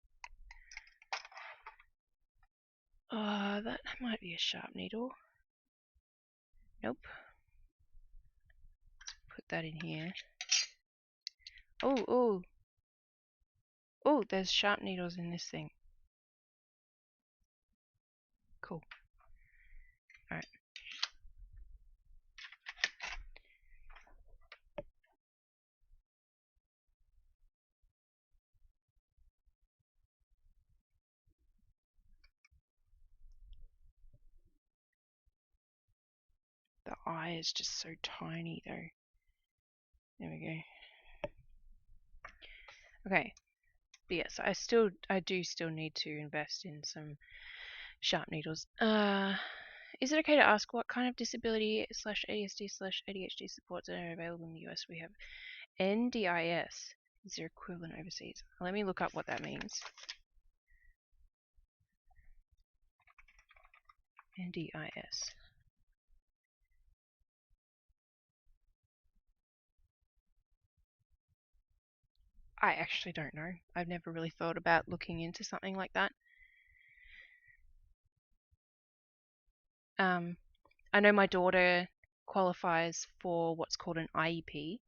That might be a sharp needle. Nope. Put that in here. Oh, there's sharp needles in this thing. Cool. Alright. The eye is just so tiny though. There we go. Okay. But yes, I do still need to invest in some sharp needles. Is it okay to ask what kind of disability / ASD / ADHD supports are available in the US? We have NDIS. Is there equivalent overseas? Let me look up what that means. NDIS. I actually don't know. I've never really thought about looking into something like that. I know my daughter qualifies for what's called an IEP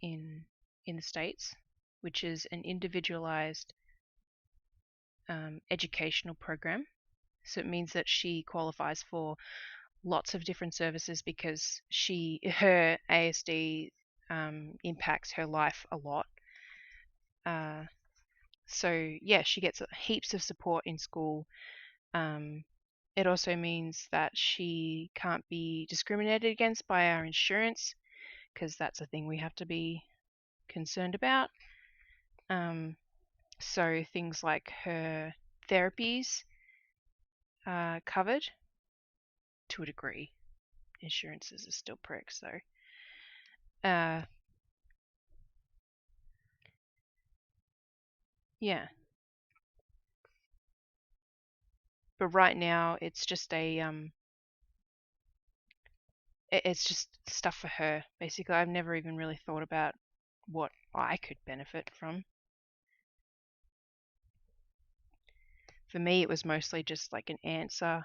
in the States, which is an individualized educational program. So it means that she qualifies for lots of different services because her ASD impacts her life a lot. So yeah, she gets heaps of support in school. It also means that she can't be discriminated against by our insurance, because that's a thing we have to be concerned about. So things like her therapies are covered to a degree. Insurances are still pricks though. Yeah. But right now it's just it's just stuff for her. Basically, I've never even really thought about what I could benefit from. For me, it was mostly just like an answer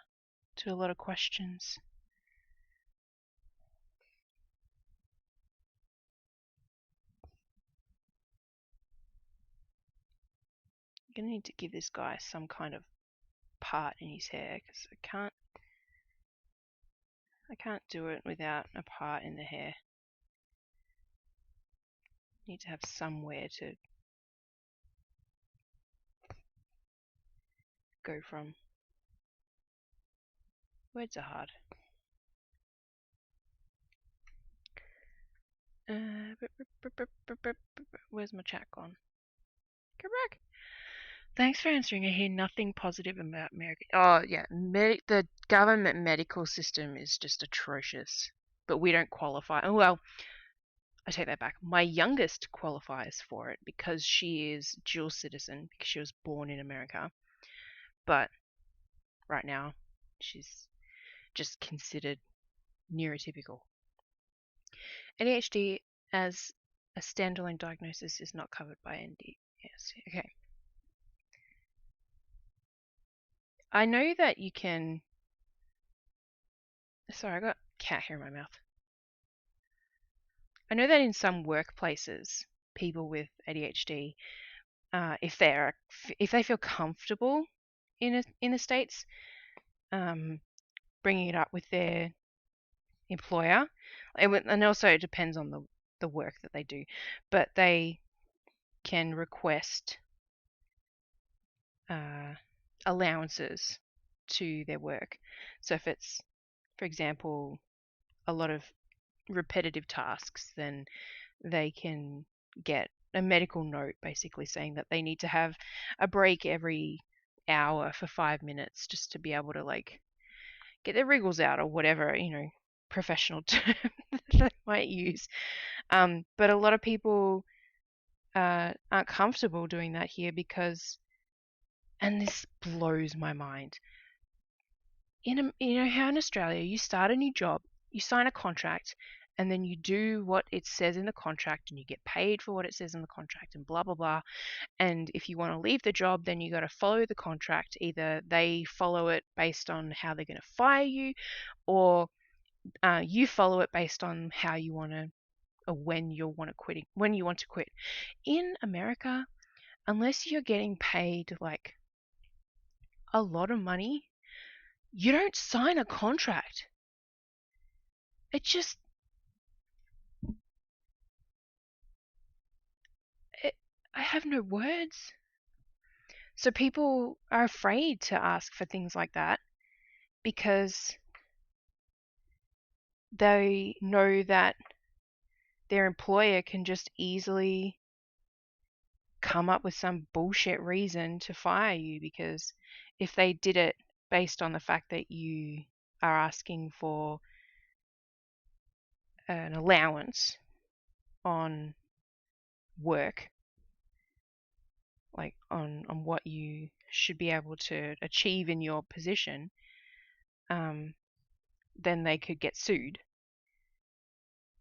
to a lot of questions. I'm gonna need to give this guy some kind of part in his hair, because I can't do it without a part in the hair. Need to have somewhere to go from. Words are hard. Where's my chat gone? Correct. Thanks for answering. I hear nothing positive about America. Oh yeah, the government medical system is just atrocious. But we don't qualify. Oh well, I take that back. My youngest qualifies for it because she is dual citizen, because she was born in America. But right now, she's just considered neurotypical. ADHD as a standalone diagnosis is not covered by NDS. Okay. I know that you can. Sorry, I got cat hair in my mouth. I know that in some workplaces, people with ADHD, if they feel comfortable in the states, bringing it up with their employer, and also it depends on the work that they do, but they can request allowances to their work. So if it's, for example, a lot of repetitive tasks, then they can get a medical note basically saying that they need to have a break every hour for 5 minutes just to be able to like get their wriggles out or whatever, professional term that they might use. But a lot of people aren't comfortable doing that here because, and this blows my mind, how in Australia you start a new job, you sign a contract, and then you do what it says in the contract and you get paid for what it says in the contract and blah blah blah. And if you want to leave the job, then you got to follow the contract. Either they follow it based on how they're going to fire you, or you follow it based on how you want to, or when you want to quit. In America, unless you're getting paid like a lot of money, you don't sign a contract. It just, I have no words. So people are afraid to ask for things like that because they know that their employer can just easily come up with some bullshit reason to fire you, because if they did it based on the fact that you are asking for an allowance on work, like on what you should be able to achieve in your position, then they could get sued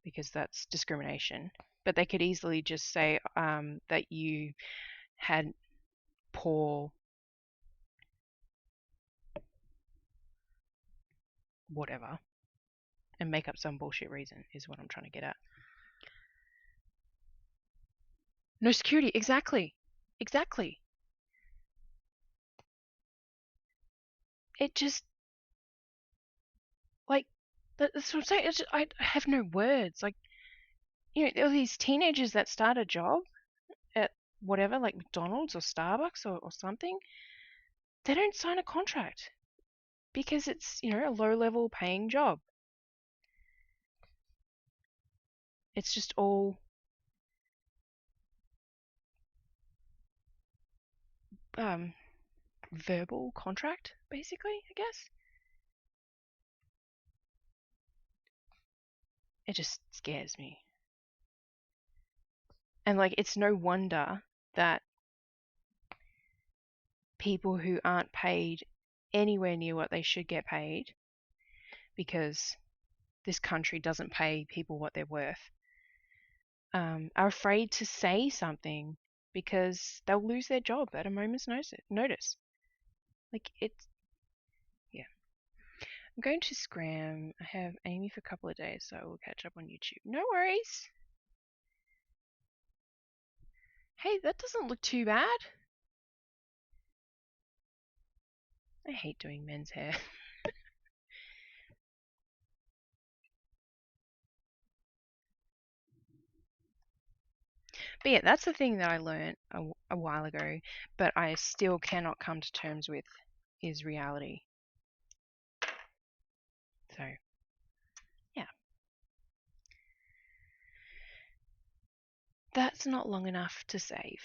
because that's discrimination. But they could easily just say that you had poor whatever and make up some bullshit reason, is what I'm trying to get at. No security, exactly. Exactly. It just, like, That's what I'm saying. I have no words. Like, there are these teenagers that start a job at whatever, like McDonald's or Starbucks or something. They don't sign a contract because it's, a low level paying job. It's just all verbal contract, basically, I guess. It just scares me. And like, it's no wonder that people who aren't paid anywhere near what they should get paid, because this country doesn't pay people what they're worth, are afraid to say something because they'll lose their job at a moment's notice. Like, it's, yeah. I'm going to scram. I have Amy for a couple of days, so I will catch up on YouTube. No worries. Hey, that doesn't look too bad. I hate doing men's hair. But yeah, that's the thing that I learned a while ago, but I still cannot come to terms with, is reality. So, yeah. That's not long enough to save.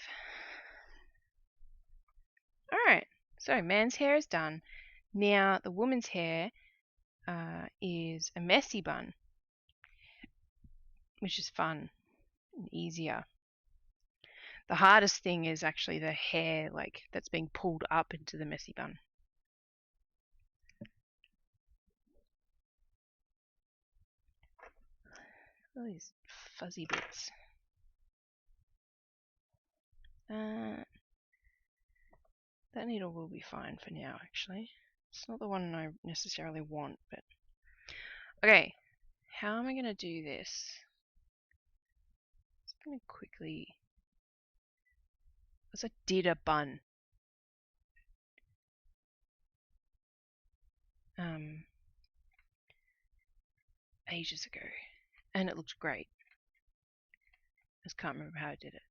Alright, so man's hair is done. Now the woman's hair is a messy bun, which is fun and easier. The hardest thing is actually the hair, like, that's being pulled up into the messy bun. All these fuzzy bits. That needle will be fine for now, actually. It's not the one I necessarily want, but... Okay, how am I going to do this? I'm going to quickly... Because I did a bun. Ages ago. And it looked great. I just can't remember how I did it.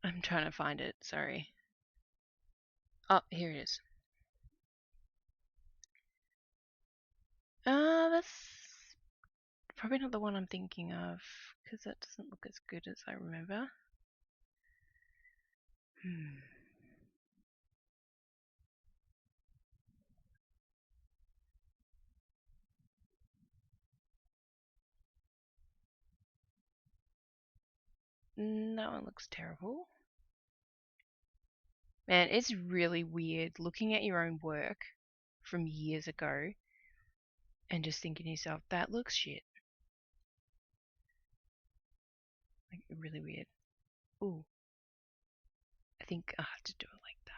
I'm trying to find it, sorry. Oh, here it is. That's probably not the one I'm thinking of, because that doesn't look as good as I remember. That one looks terrible. Man, it's really weird looking at your own work from years ago and just thinking to yourself, that looks shit. Like, really weird. Ooh. I think I have to do it like that.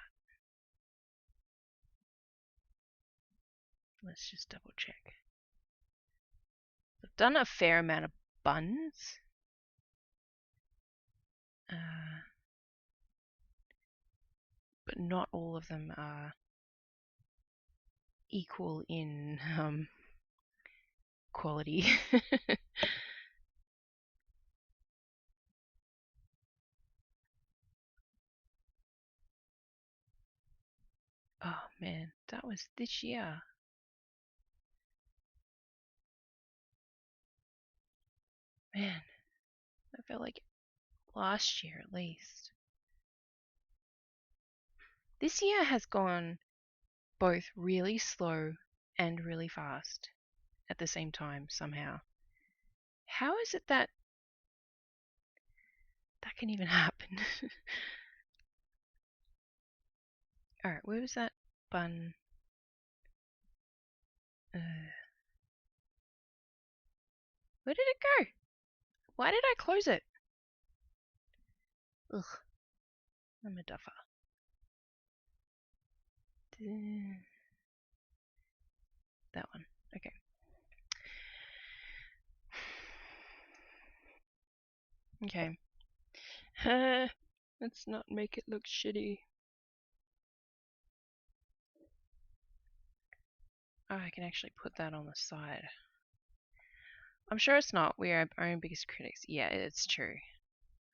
Let's just double check. I've done a fair amount of buns. But not all of them are equal in quality. Oh man, that was this year. Man, I felt like last year at least. This year has gone both really slow and really fast at the same time somehow. How is it that that can even happen? Alright, where was that bun? Where did it go? Why did I close it? Ugh, I'm a duffer. that one. Okay. Okay. Let's not make it look shitty. Oh, I can actually put that on the side. I'm sure it's not. We are our own biggest critics. Yeah, it's true.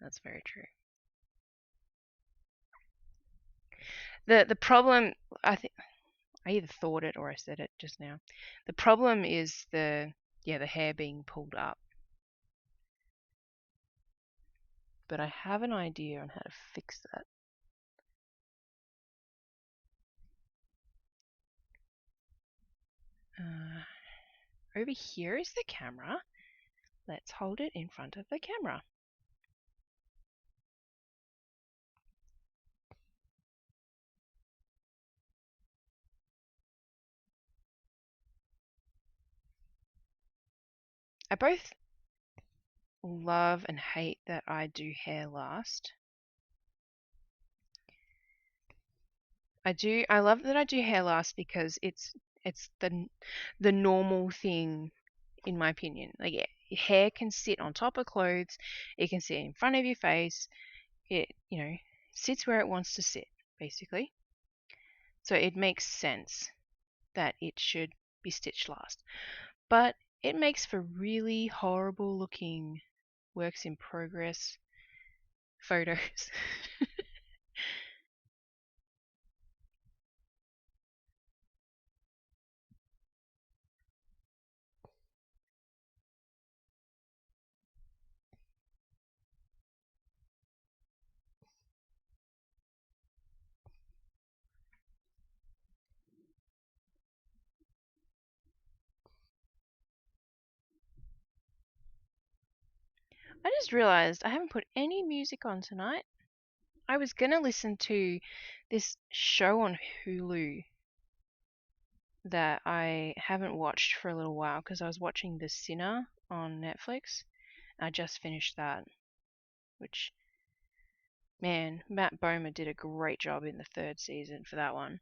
That's very true. The problem, I think, I either thought it or I said it just now. The problem is the hair being pulled up. But I have an idea on how to fix that. Over here is the camera. Let's hold it in front of the camera. I both love and hate that I do hair last. I love that I do hair last because it's the normal thing in my opinion. Like hair can sit on top of clothes, it can sit in front of your face. It, sits where it wants to sit, basically. So it makes sense that it should be stitched last. But it makes for really horrible looking works in progress photos. I just realized I haven't put any music on tonight. I was gonna listen to this show on Hulu that I haven't watched for a little while because I was watching The Sinner on Netflix. I just finished that, which, man, Matt Bomer did a great job in the third season for that one.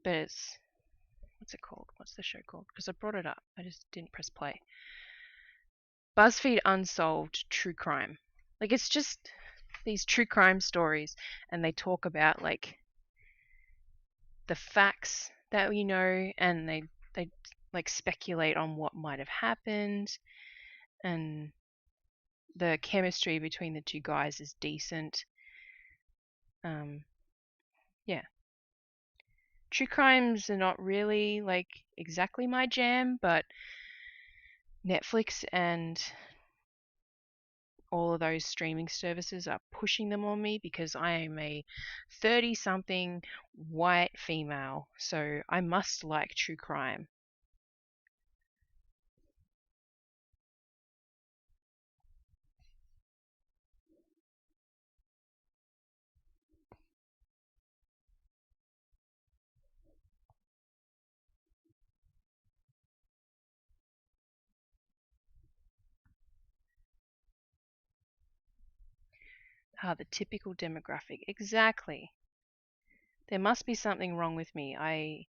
But it's, what's it called? What's the show called? Because I brought it up. I just didn't press play. BuzzFeed Unsolved True Crime. Like, it's just these true crime stories, and they talk about, like, the facts that we know, and they like speculate on what might have happened, and the chemistry between the two guys is decent. Yeah. True crimes are not really like exactly my jam, but Netflix and all of those streaming services are pushing them on me because I am a 30-something white female, so I must like true crime. The typical demographic. Exactly. There must be something wrong with me. I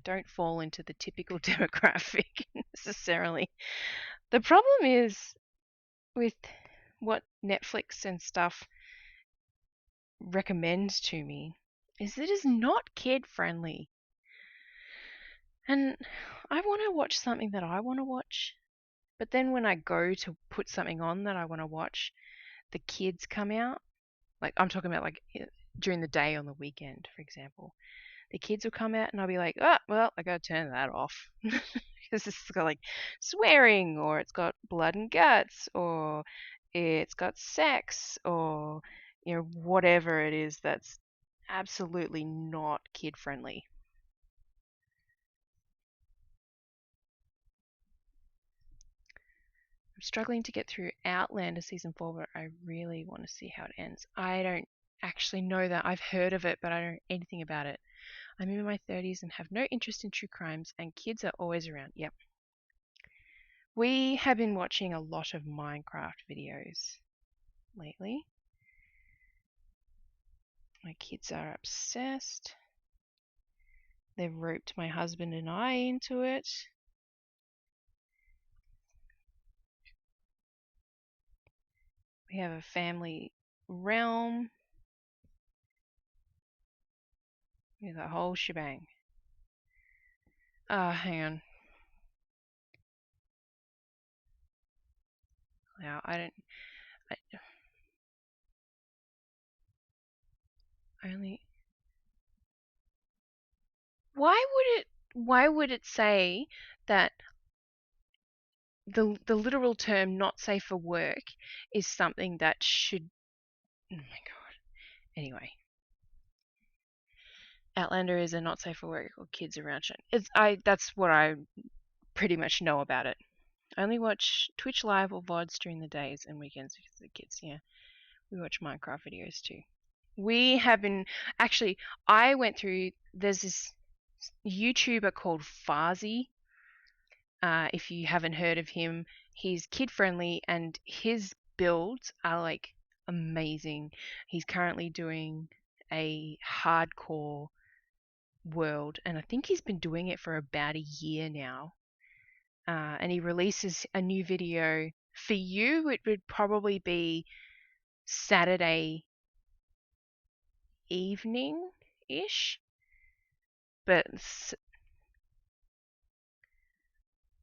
don't fall into the typical demographic necessarily. The problem is with what Netflix and stuff recommends to me is it is not kid friendly. And I want to watch something that I want to watch, but then when I go to put something on that I want to watch, the kids come out. Like, I'm talking about like during the day on the weekend, for example. The kids will come out and I'll be like, oh, well, I gotta turn that off. Because it's got like swearing, or it's got blood and guts, or it's got sex, or, whatever it is that's absolutely not kid friendly. I'm struggling to get through Outlander season 4, but I really want to see how it ends. I don't actually know that. I've heard of it, but I don't know anything about it. I'm in my 30s and have no interest in true crimes, and kids are always around. Yep. We have been watching a lot of Minecraft videos lately. My kids are obsessed. They've roped my husband and I into it. We have a family realm with a whole shebang. Hang on. Now I only. Why would it say that the literal term not safe for work is something that should. Oh my god. Anyway, Outlander is a not safe for work or kids around show. That's what I pretty much know about it. I only watch Twitch live or VODs during the days and weekends because of the kids. Yeah, we watch Minecraft videos too. We have been actually. I went through. There's this YouTuber called Farzi. If you haven't heard of him, he's kid friendly and his builds are like amazing. He's currently doing a hardcore world, and I think he's been doing it for about a year now. And he releases a new video. For you, it would probably be Saturday evening ish, but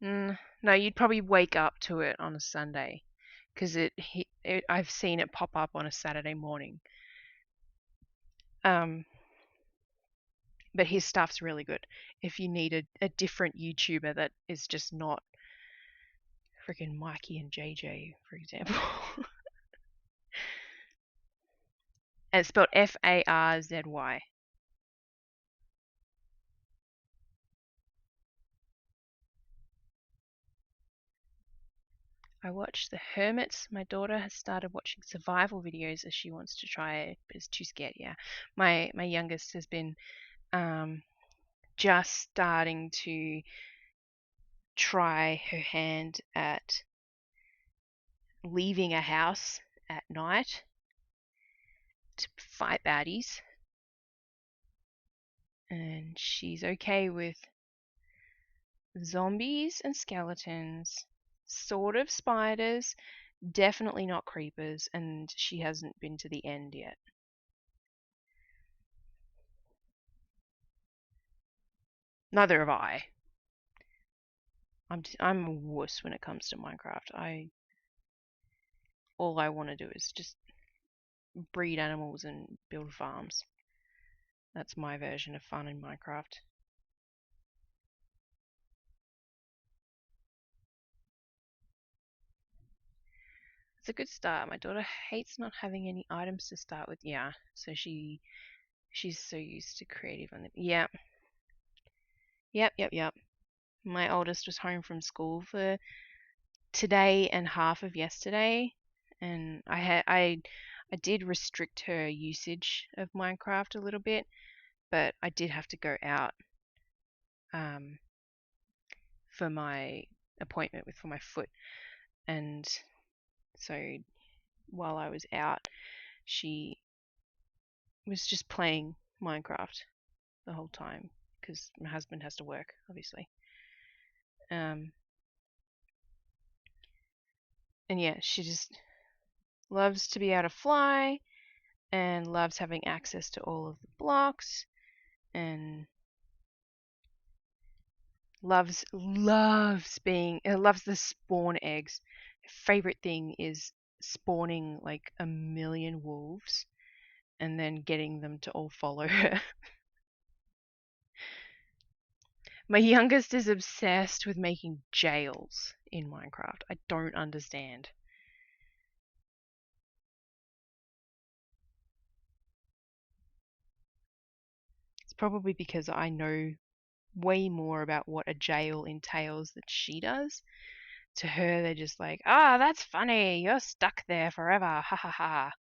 no, you'd probably wake up to it on a Sunday because I've seen it pop up on a Saturday morning. But his stuff's really good. If you need a different YouTuber that is just not freaking Mikey and JJ, for example. And it's spelled Farzy. I watched The Hermits. My daughter has started watching survival videos as she wants to try it, but is too scared. Yeah, my youngest has been just starting to try her hand at leaving a house at night to fight baddies, and she's okay with zombies and skeletons, sort of spiders, definitely not creepers, and she hasn't been to the end yet. Neither have I. I'm a wuss when it comes to Minecraft. All I want to do is just breed animals and build farms. That's my version of fun in Minecraft. It's a good start. My daughter hates not having any items to start with. Yeah, so she's so used to creative on the. Yeah. Yep. My oldest was home from school for today and half of yesterday, and I did restrict her usage of Minecraft a little bit, but I did have to go out um, for my appointment for my foot, and so while I was out, she was just playing Minecraft the whole time because my husband has to work, obviously. And yeah, she just loves to be able to fly and loves having access to all of the blocks and loves the spawn eggs. Her favorite thing is spawning like a million wolves and then getting them to all follow her. My youngest is obsessed with making jails in Minecraft. I don't understand. It's probably because I know way more about what a jail entails than she does. To her, they're just like, that's funny. You're stuck there forever. Ha ha ha.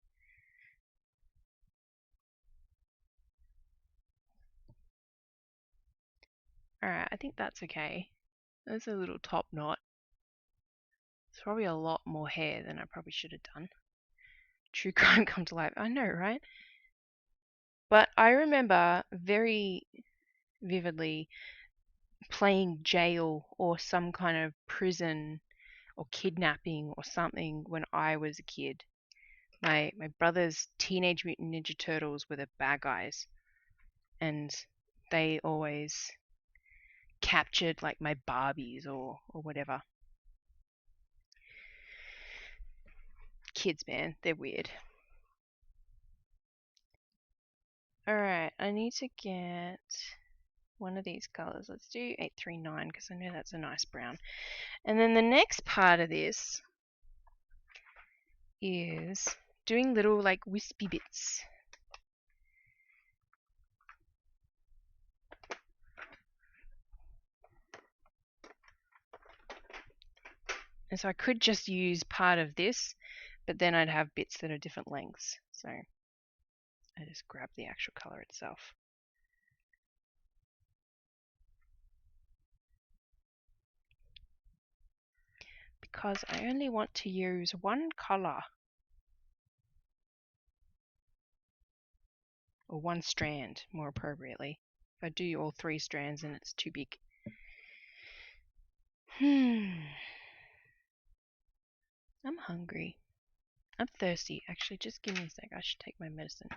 Alright, I think that's okay. There's a little top knot. It's probably a lot more hair than I probably should have done. True crime come to life. I know, right? But I remember very vividly playing jail or some kind of prison or kidnapping or something when I was a kid. My brother's Teenage Mutant Ninja Turtles were the bad guys, and they always captured like my Barbies or whatever. Kids, man, they're weird. Alright, I need to get one of these colors. Let's do 839 because I know that's a nice brown. And then the next part of this is doing little like wispy bits. And so I could just use part of this, but then I'd have bits that are different lengths. So I just grab the actual color itself. Because I only want to use one color. Or one strand, more appropriately. If I do all 3 strands, then it's too big. I'm hungry. I'm thirsty. Actually, just give me a sec. I should take my medicine.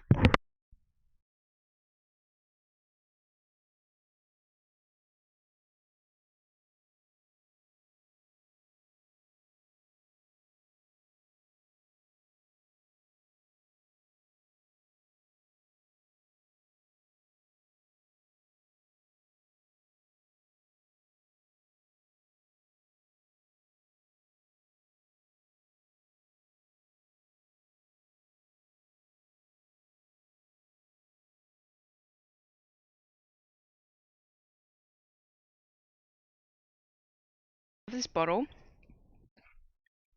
This bottle,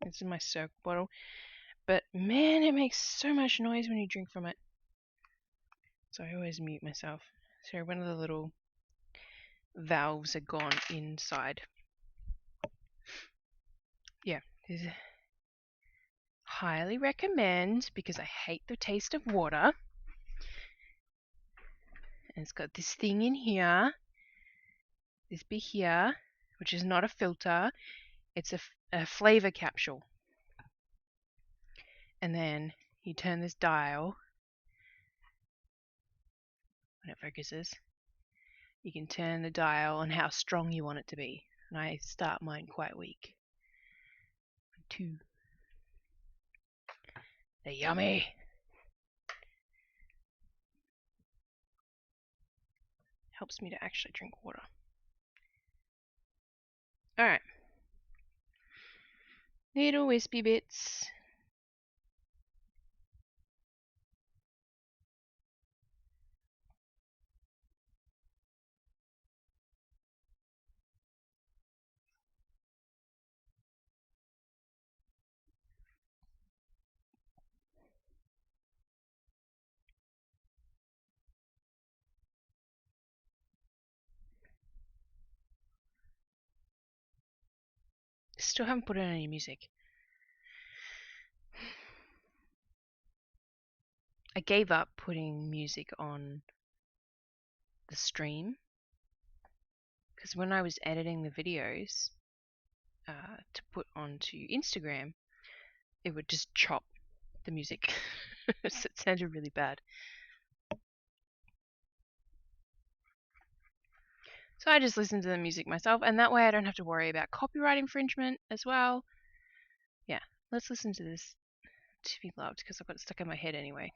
this is my Cirque bottle, but man, it makes so much noise when you drink from it. So I always mute myself. So one of the little valves are gone inside. Yeah, this is highly recommend because I hate the taste of water. And it's got this thing in here, this bit here, which is not a filter. It's a flavor capsule. And then you turn this dial when it focuses. You can turn the dial on how strong you want it to be. And I start mine quite weak. 2. They're yummy. Helps me to actually drink water. Alright. Little wispy bits. Still haven't put in any music. I gave up putting music on the stream because when I was editing the videos to put onto Instagram, it would just chop the music. So it sounded really bad. So I just listen to the music myself, and that way I don't have to worry about copyright infringement as well. Yeah, let's listen to this to be loved because I've got it stuck in my head anyway.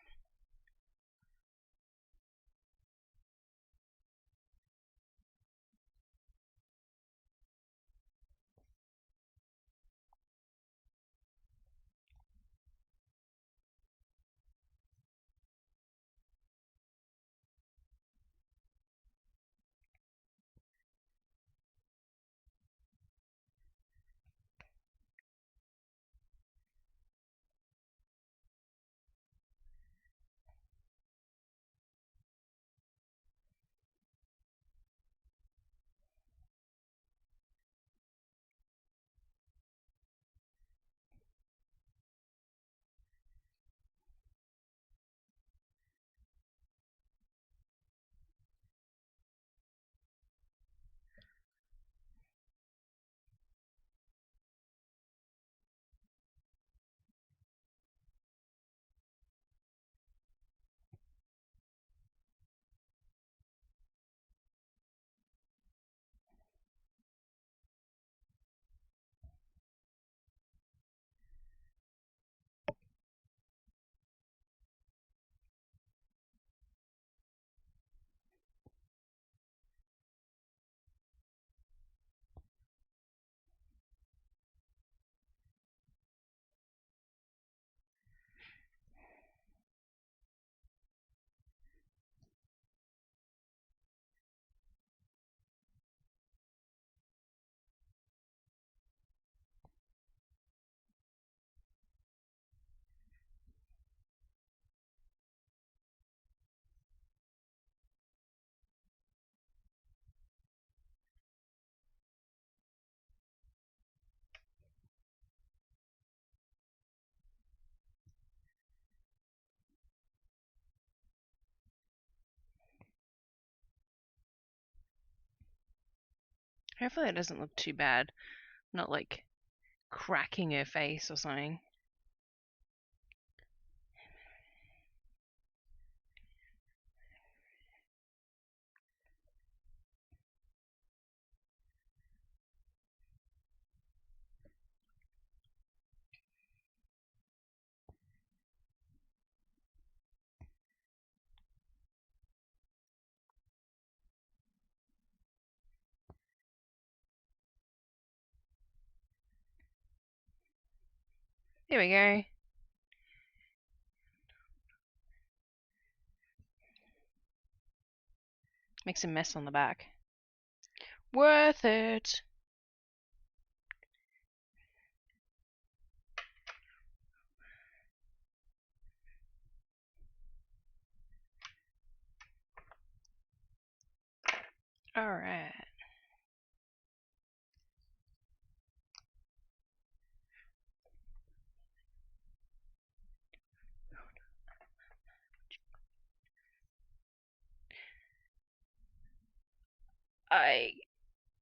Hopefully it doesn't look too bad. Not like cracking her face or something. There we go. Makes a mess on the back. Worth it. Alright.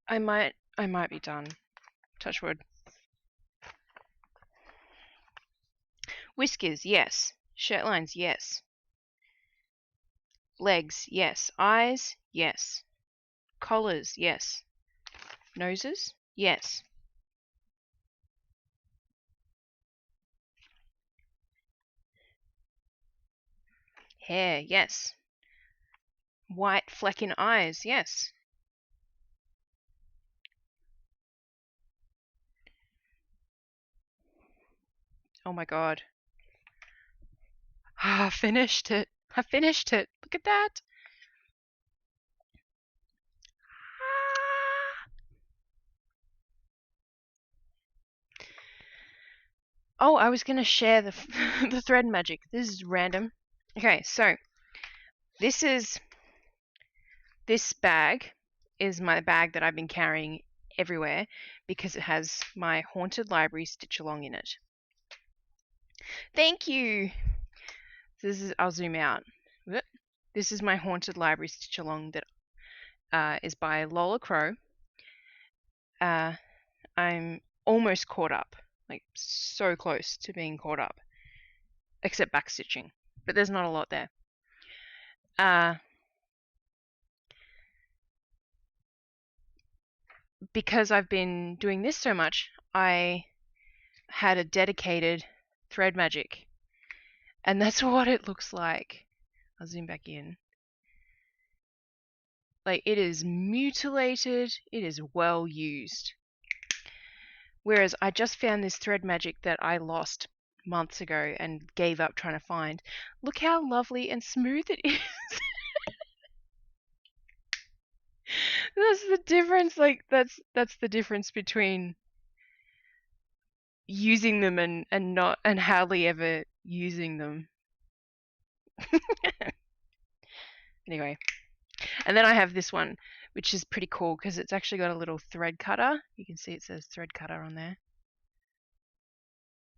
I might be done. Touch wood. Whiskers, yes. Shirt lines, yes. Legs, yes. Eyes, yes. Collars, yes. Noses, yes. Hair, yes. White fleck in eyes, yes. Oh my god. I finished it. I finished it. Look at that. Oh, I was going to share the, the thread magic. This is random. Okay, so this bag is my bag that I've been carrying everywhere because it has my Haunted Library stitch along in it. Thank you. I'll zoom out. This is my Haunted Library stitch along that is by Lola Crow. I'm almost caught up, like so close to being caught up, except back stitching, but there's not a lot there. Because I've been doing this so much, I had a dedicated thread magic, and that's what it looks like. I'll zoom back in. Like, it is mutilated, it is well used. Whereas I just found this thread magic that I lost months ago and gave up trying to find. Look how lovely and smooth it is. That's the difference. Like, that's the difference between using them and not, and hardly ever using them. Anyway, and then I have this one, which is pretty cool because it's actually got a little thread cutter. You can see it says thread cutter on there.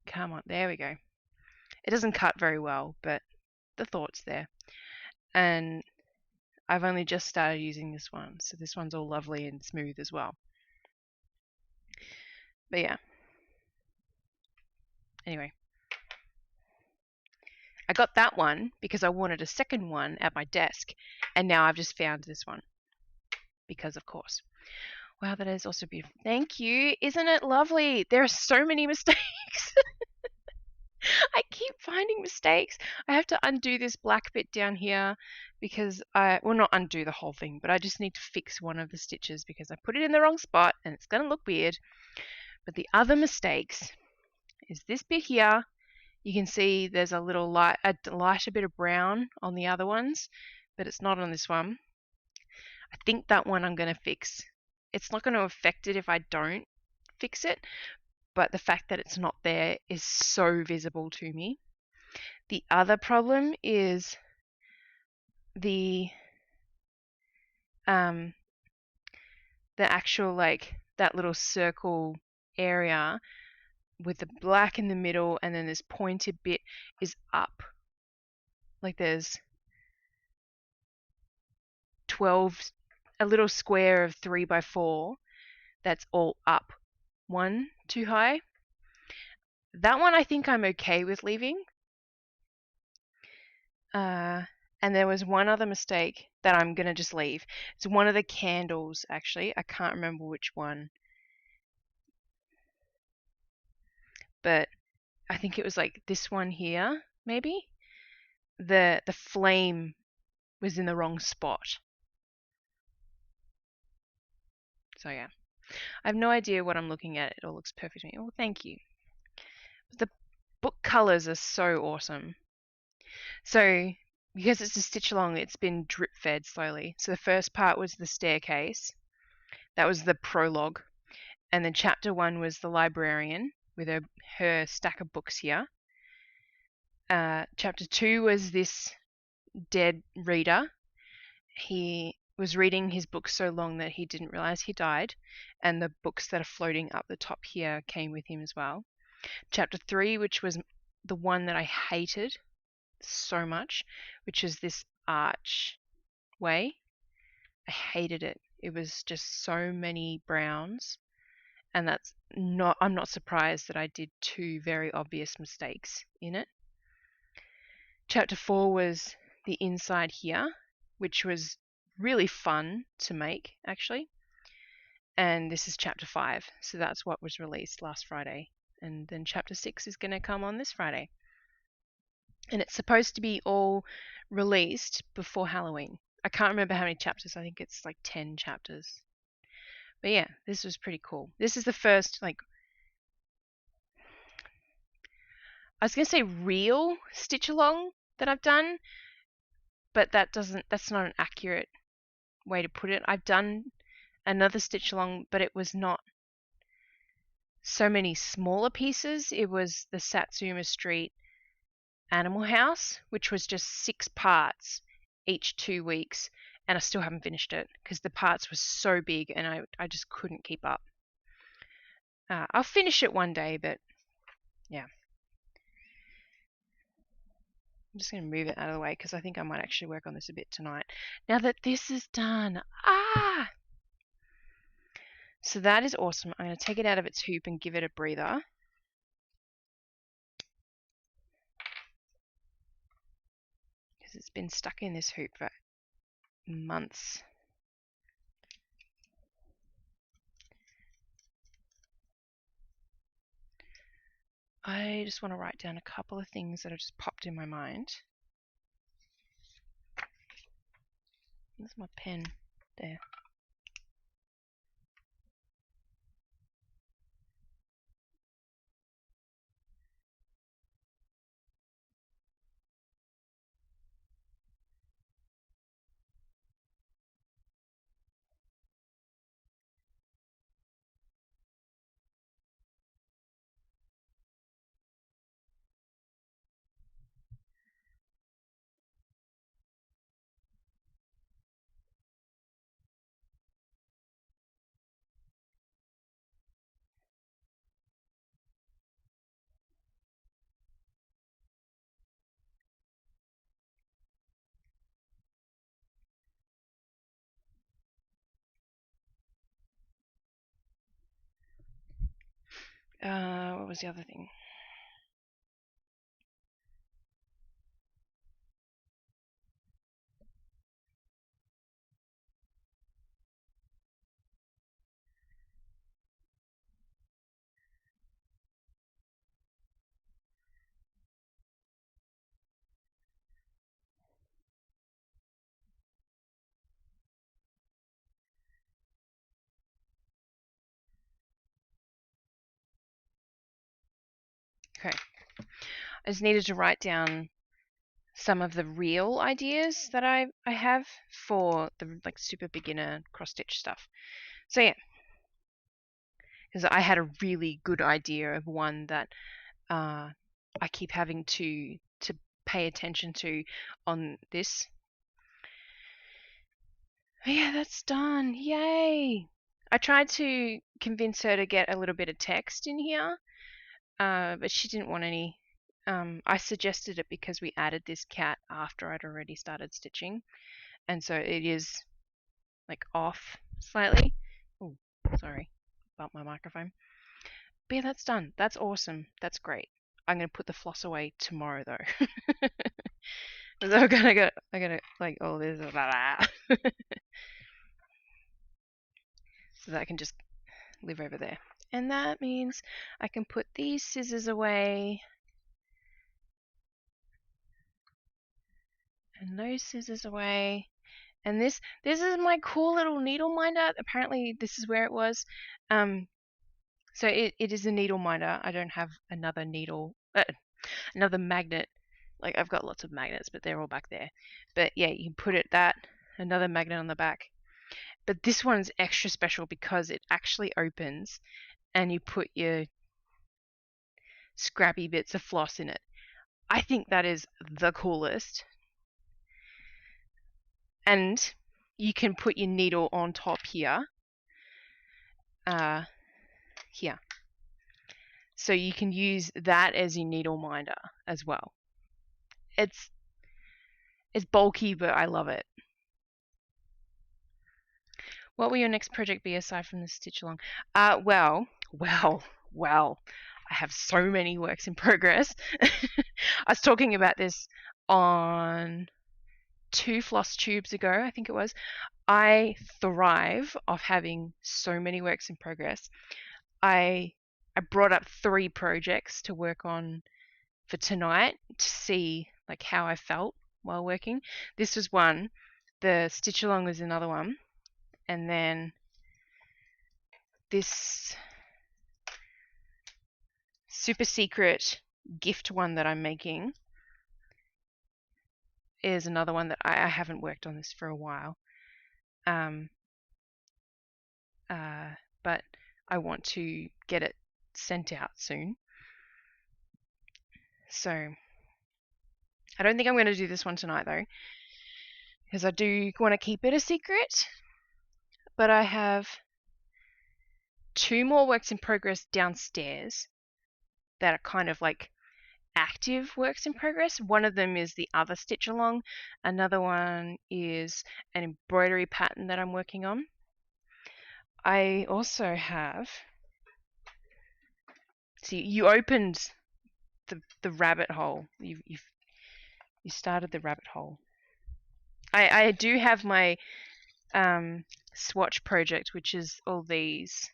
Come on, there we go. It doesn't cut very well, but the thought's there. And I've only just started using this one, so this one's all lovely and smooth as well. But yeah. Anyway. I got that one because I wanted a second one at my desk, and now I've just found this one. Because, of course. Wow, that is also beautiful. Thank you. Isn't it lovely? There are so many mistakes. I keep finding mistakes. I have to undo this black bit down here because well, not undo the whole thing, but I just need to fix one of the stitches because I put it in the wrong spot and it's going to look weird. But the other mistakes is this bit here. You can see there's a lighter bit of brown on the other ones, but it's not on this one. I think that one I'm going to fix. It's not going to affect it if I don't fix it, but the fact that it's not there is so visible to me. The other problem is the actual, like, that little circle area with the black in the middle and then this pointed bit is up. Like, there's 12, a little square of 3 by 4, that's all up one too high. That one I think I'm okay with leaving. And there was one other mistake that I'm going to just leave. It's one of the candles, actually. I can't remember which one. But I think it was like this one here, maybe. The flame was in the wrong spot. So yeah. I have no idea what I'm looking at. It all looks perfect to me. Oh, thank you. The book colors are so awesome. So because it's a stitch along, it's been drip fed slowly. So the first part was the staircase. That was the prologue. And then chapter 1 was the librarian with her stack of books here. Chapter 2 was this dead reader. He was reading his books so long that he didn't realize he died, and the books that are floating up the top here came with him as well. Chapter 3, which was the one that I hated so much, which is this archway. I hated it. It was just so many browns, and I'm not surprised that I did 2 very obvious mistakes in it. Chapter 4 was the inside here, which was really fun to make, actually. And this is chapter 5, so that's what was released last Friday. And then chapter 6 is going to come on this Friday. And it's supposed to be all released before Halloween. I can't remember how many chapters. I think it's like 10 chapters. But yeah, this was pretty cool. This is the first, like, I was going to say real stitch along that I've done, but that's not an accurate way to put it. I've done another stitch along, but it was not so many smaller pieces. It was the Satsuma Street Animal House, which was just 6 parts each 2 weeks, and I still haven't finished it because the parts were so big and I just couldn't keep up. I'll finish it one day, but yeah. I'm just going to move it out of the way because I think I might actually work on this a bit tonight. Now that this is done. So that is awesome. I'm going to take it out of its hoop and give it a breather. Because it's been stuck in this hoop for months. I just want to write down a couple of things that have just popped in my mind. There's my pen there. What was the other thing? Okay. I just needed to write down some of the real ideas that I have for the like super beginner cross stitch stuff. So yeah, because I had a really good idea of one that I keep having to pay attention to on this. Yeah, that's done. Yay! I tried to convince her to get a little bit of text in here, but she didn't want any. I suggested it because we added this cat after I'd already started stitching, and so it is like off slightly. Oh, sorry. bump my microphone. But yeah, that's done. That's awesome. That's great. I'm gonna put the floss away tomorrow though. So I gotta like all this so that I can just live over there. And that means I can put these scissors away and those scissors away. And this is my cool little needle minder. Apparently this is where it was. So it is a needle minder. I don't have another needle, another magnet. Like I've got lots of magnets, but they're all back there. But yeah, you can put another magnet on the back. But this one's extra special because it actually opens and you put your scrappy bits of floss in it. I think that is the coolest. And you can put your needle on top here. Here. So you can use that as your needle minder as well. It's bulky, but I love it. What will your next project be aside from the stitch along? Well, I have so many works in progress. I was talking about this on 2 floss tubes ago, I think it was. I thrive off having so many works in progress. I brought up 3 projects to work on for tonight to see like how I felt while working. This was one. The stitch along was another one. And then this super secret gift one that I'm making is another one that I haven't worked on this for a while. But I want to get it sent out soon. So I don't think I'm going to do this one tonight though, because I do want to keep it a secret. But I have 2 more works in progress downstairs that are kind of like active works in progress. One of them is the other stitch along. Another one is an embroidery pattern that I'm working on. I also have, see, you opened the rabbit hole. You started the rabbit hole. I do have my swatch project, which is all these,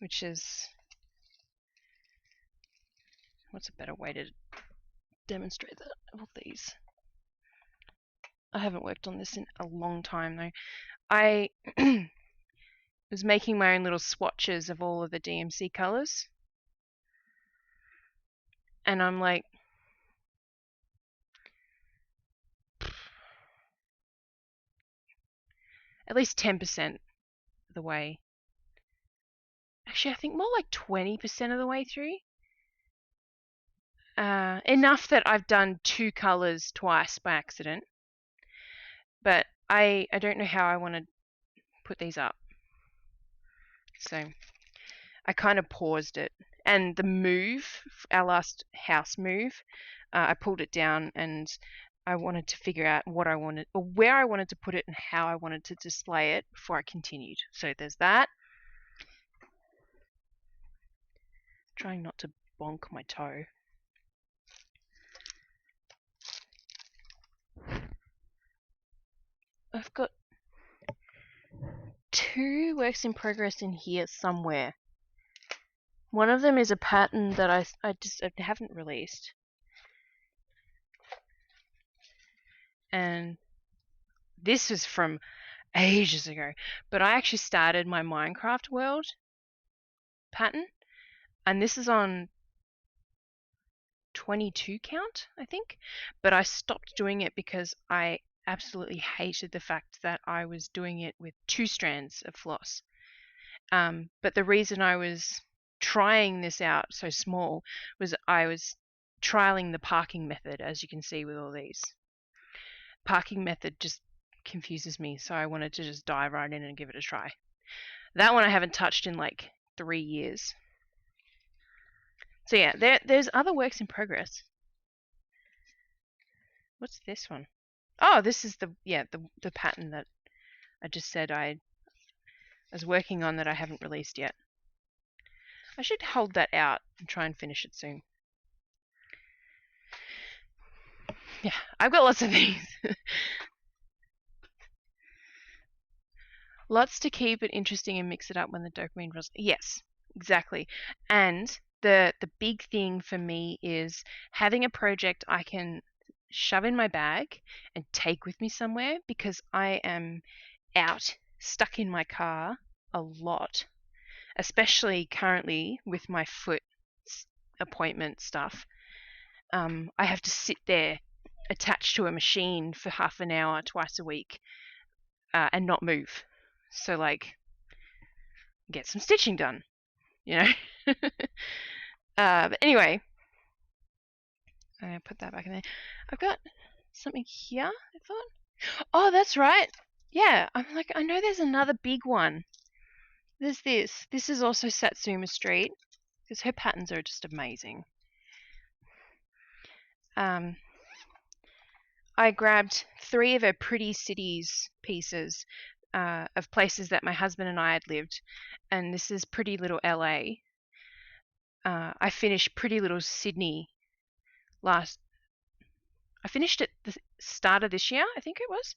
which is, what's a better way to demonstrate that? All these. I haven't worked on this in a long time though. I was making my own little swatches of all of the DMC colors. And I'm like, at least 10% of the way. Actually, I think more like 20% of the way through. Enough that I've done 2 colors twice by accident. But I don't know how I want to put these up. So I kind of paused it. And the move, our last house move, I pulled it down and I wanted to figure out what I wanted, or where I wanted to put it and how I wanted to display it before I continued. So there's that. Trying not to bonk my toe. I've got 2 works in progress in here somewhere. One of them is a pattern that I haven't released. And this is from ages ago. But I actually started my Minecraft world pattern. And this is on 22 count, I think. But I stopped doing it because I absolutely hated the fact that I was doing it with 2 strands of floss. But the reason I was trying this out so small was I was trialing the parking method, as you can see with all these. Parking method just confuses me, so I wanted to just dive right in and give it a try. That one I haven't touched in like 3 years. So yeah, there's other works in progress. What's this one? Oh, this is the pattern that I just said I was working on that I haven't released yet. I should hold that out and try and finish it soon. Yeah, I've got lots of things. Lots to keep it interesting and mix it up when the dopamine runs. Yes, exactly. And the big thing for me is having a project I can shove in my bag and take with me somewhere, because I am out, stuck in my car a lot, especially currently with my foot appointment stuff. I have to sit there attached to a machine for half an hour twice a week and not move. So, like, get some stitching done, you know? But anyway, I'm going to put that back in there. I've got something here, I thought. Oh, that's right. Yeah, I'm like, I know there's another big one. There's this. This is also Satsuma Street, because her patterns are just amazing. I grabbed 3 of her Pretty Cities pieces of places that my husband and I had lived, and this is Pretty Little LA. I finished Pretty Little Sydney I finished at the start of this year, I think it was,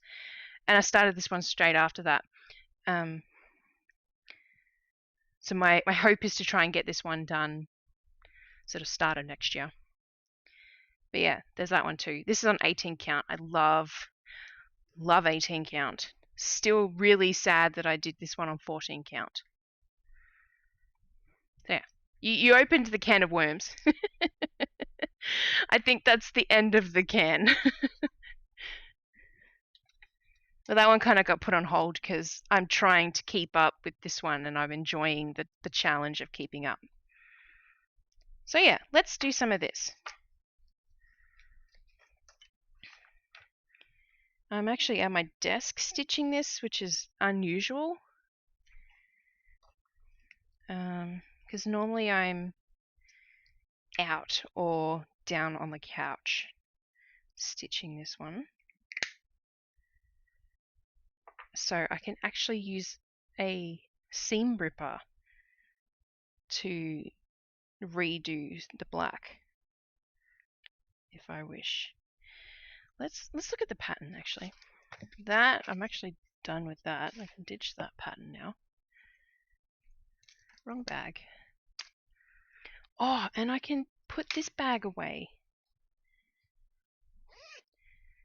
and I started this one straight after that. So my hope is to try and get this one done sort of start of next year. But yeah, there's that one too. This is on 18 count. I love 18 count. Still really sad that I did this one on 14 count. Yeah, you opened the can of worms. I think that's the end of the can. But that one kind of got put on hold because I'm trying to keep up with this one, and I'm enjoying the challenge of keeping up. So yeah, let's do some of this. I'm actually at my desk stitching this, which is unusual. Because normally I'm out or down on the couch stitching this one. So I can actually use a seam ripper to redo the black if I wish. Let's look at the pattern actually. That I'm actually done with that. I can ditch that pattern now. Wrong bag. Oh, and I can put this bag away.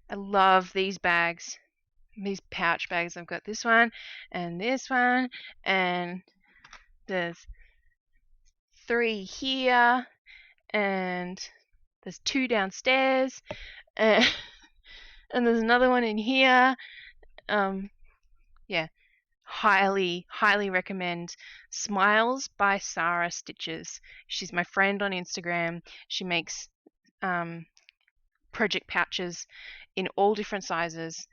I love these bags. These pouch bags. I've got this one and there's 3 here, and there's 2 downstairs, and there's another one in here. Yeah, highly recommend Smiles by Sarah Stitches. She's my friend on Instagram. She makes project pouches in all different sizes,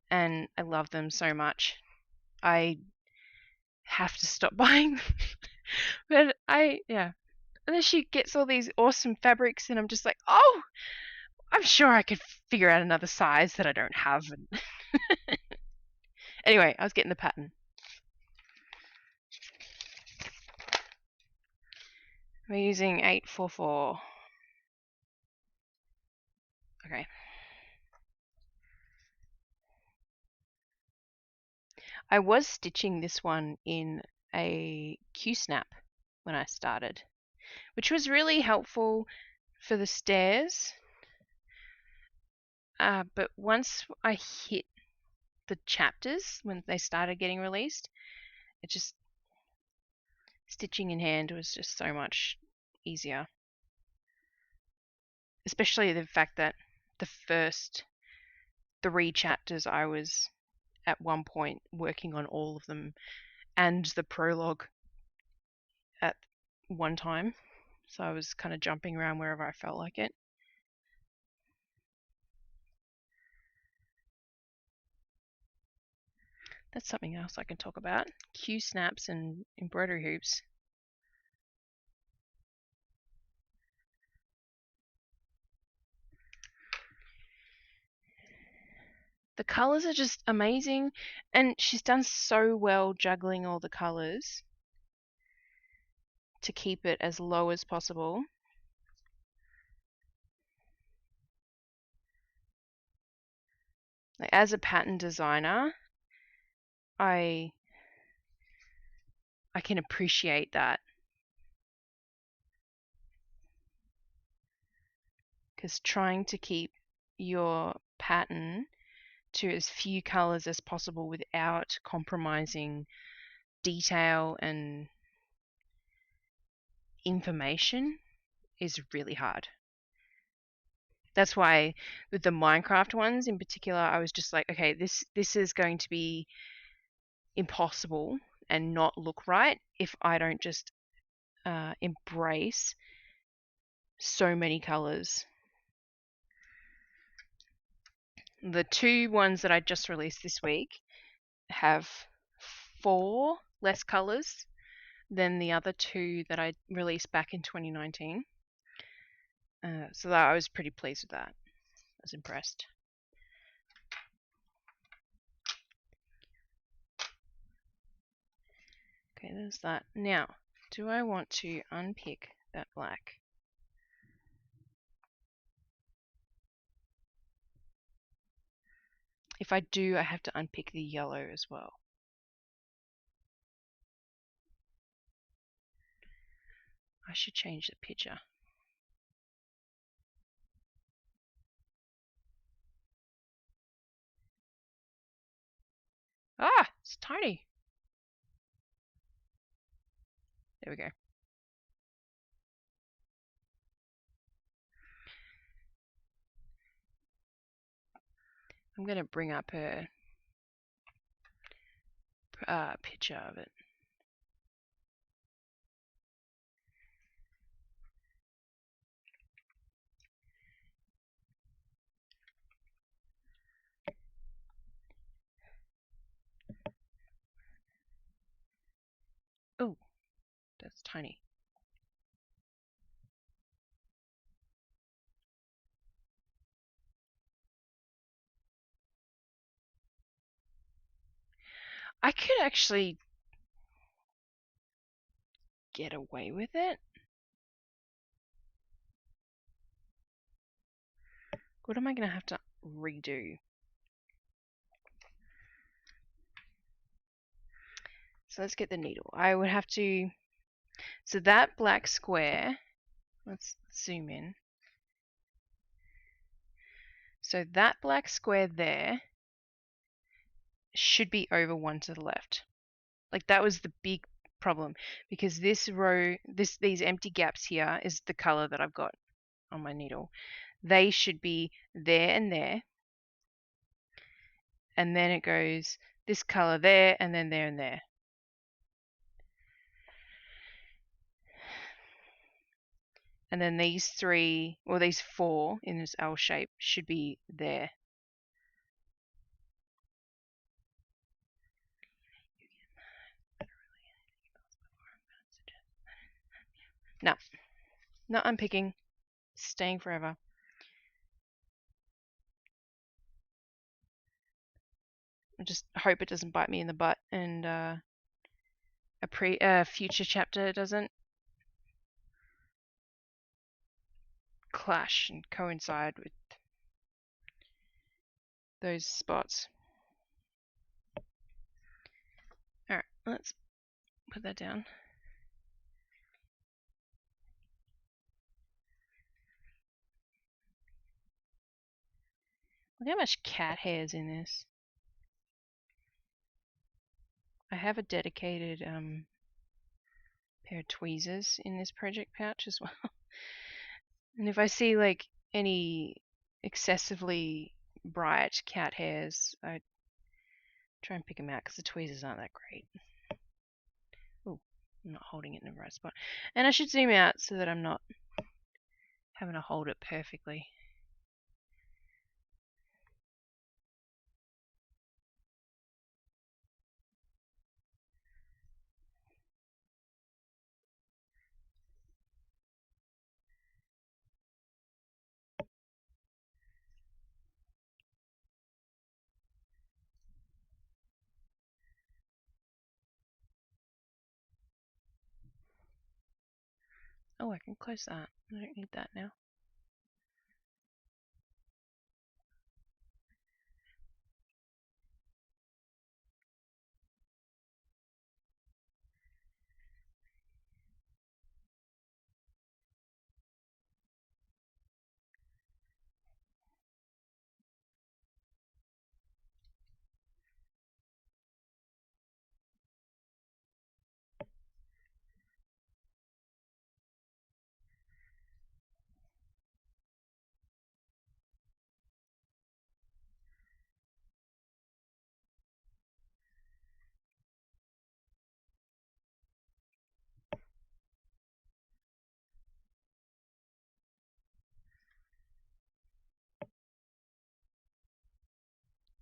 and I love them so much. I have to stop buying them. But yeah. And then she gets all these awesome fabrics, and I'm just like, oh, I'm sure I could figure out another size that I don't have. Anyway, I was getting the pattern. We're using 844. Okay. I was stitching this one in a Q-snap when I started, which was really helpful for the stairs. But once I hit the chapters, when they started getting released, it just, stitching in hand was just so much easier. Especially the fact that the first 3 chapters I was at one point working on all of them and the prologue at one time. So I was kind of jumping around wherever I felt like it. That's something else I can talk about. Q-snaps and embroidery hoops. The colors are just amazing, and she's done so well juggling all the colors to keep it as low as possible. Like, as a pattern designer, I can appreciate that, because trying to keep your pattern to as few colors as possible without compromising detail and information is really hard. That's why with the Minecraft ones in particular, I was just like, okay, this is going to be impossible and not look right if I don't just embrace so many colors. The two ones that I just released this week have 4 less colors than the other 2 that I released back in 2019. So that I was pretty pleased with that. I was impressed. Okay, there's that. Now, do I want to unpick that black? If I do, I have to unpick the yellow as well. I should change the picture. Ah, it's tiny. There we go. I'm going to bring up a picture of it. Oh, that's tiny. I could actually get away with it. What am I going to have to redo? So let's get the needle. I would have to, so that black square, let's zoom in. So that black square there should be over 1 to the left. Like, that was the big problem, because this row, these empty gaps here is the color that I've got on my needle. They should be there and there, and then it goes this color there, and then there and there. And then these 3, or these 4 in this L shape should be there. No, not unpicking, staying forever. I just hope it doesn't bite me in the butt, and a future chapter doesn't clash and coincide with those spots. Alright, let's put that down. Look how much cat hair is in this. I have a dedicated pair of tweezers in this project pouch as well. And if I see like any excessively bright cat hairs, I try and pick them out because the tweezers aren't that great. Oh, I'm not holding it in the right spot. And I should zoom out so that I'm not having to hold it perfectly. Oh, I can close that. I don't need that now.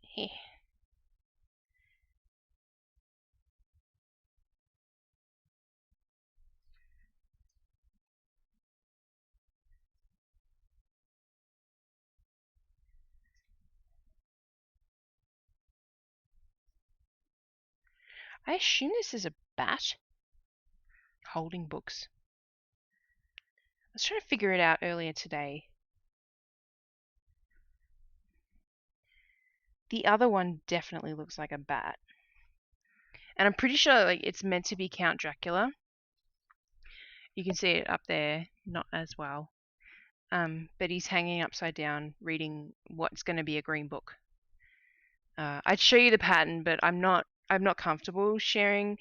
Here. I assume this is a bat holding books. I was trying to figure it out earlier today. The other one definitely looks like a bat. And I'm pretty sure like it's meant to be Count Dracula. You can see it up there, not as well. But he's hanging upside down reading what's going to be a green book. I'd show you the pattern, but I'm not comfortable sharing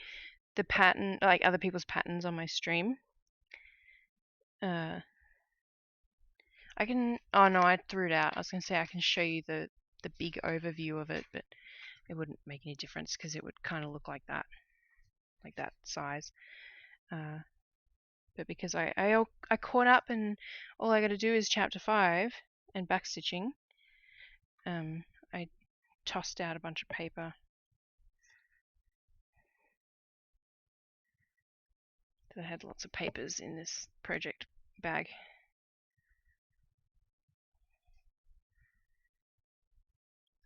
the pattern, like other people's patterns on my stream. I can, oh no, I threw it out. I was going to say I can show you the big overview of it, but it wouldn't make any difference because it would kind of look like that size. But because I caught up and all I got to do is chapter 5 and backstitching, I tossed out a bunch of paper. I had lots of papers in this project bag.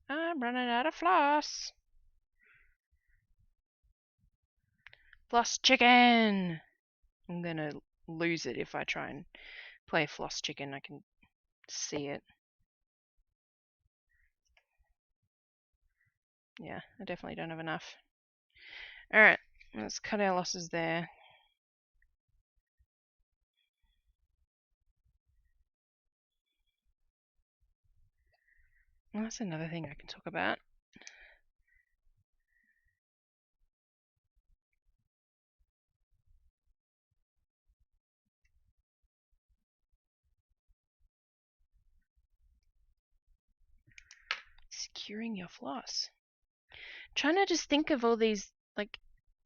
I'm running out of floss. Floss chicken! I'm gonna lose it if I try and play floss chicken. I can see it. Yeah, I definitely don't have enough. Alright, let's cut our losses there. Well, that's another thing I can talk about. Securing your floss. Trying to just think of all these like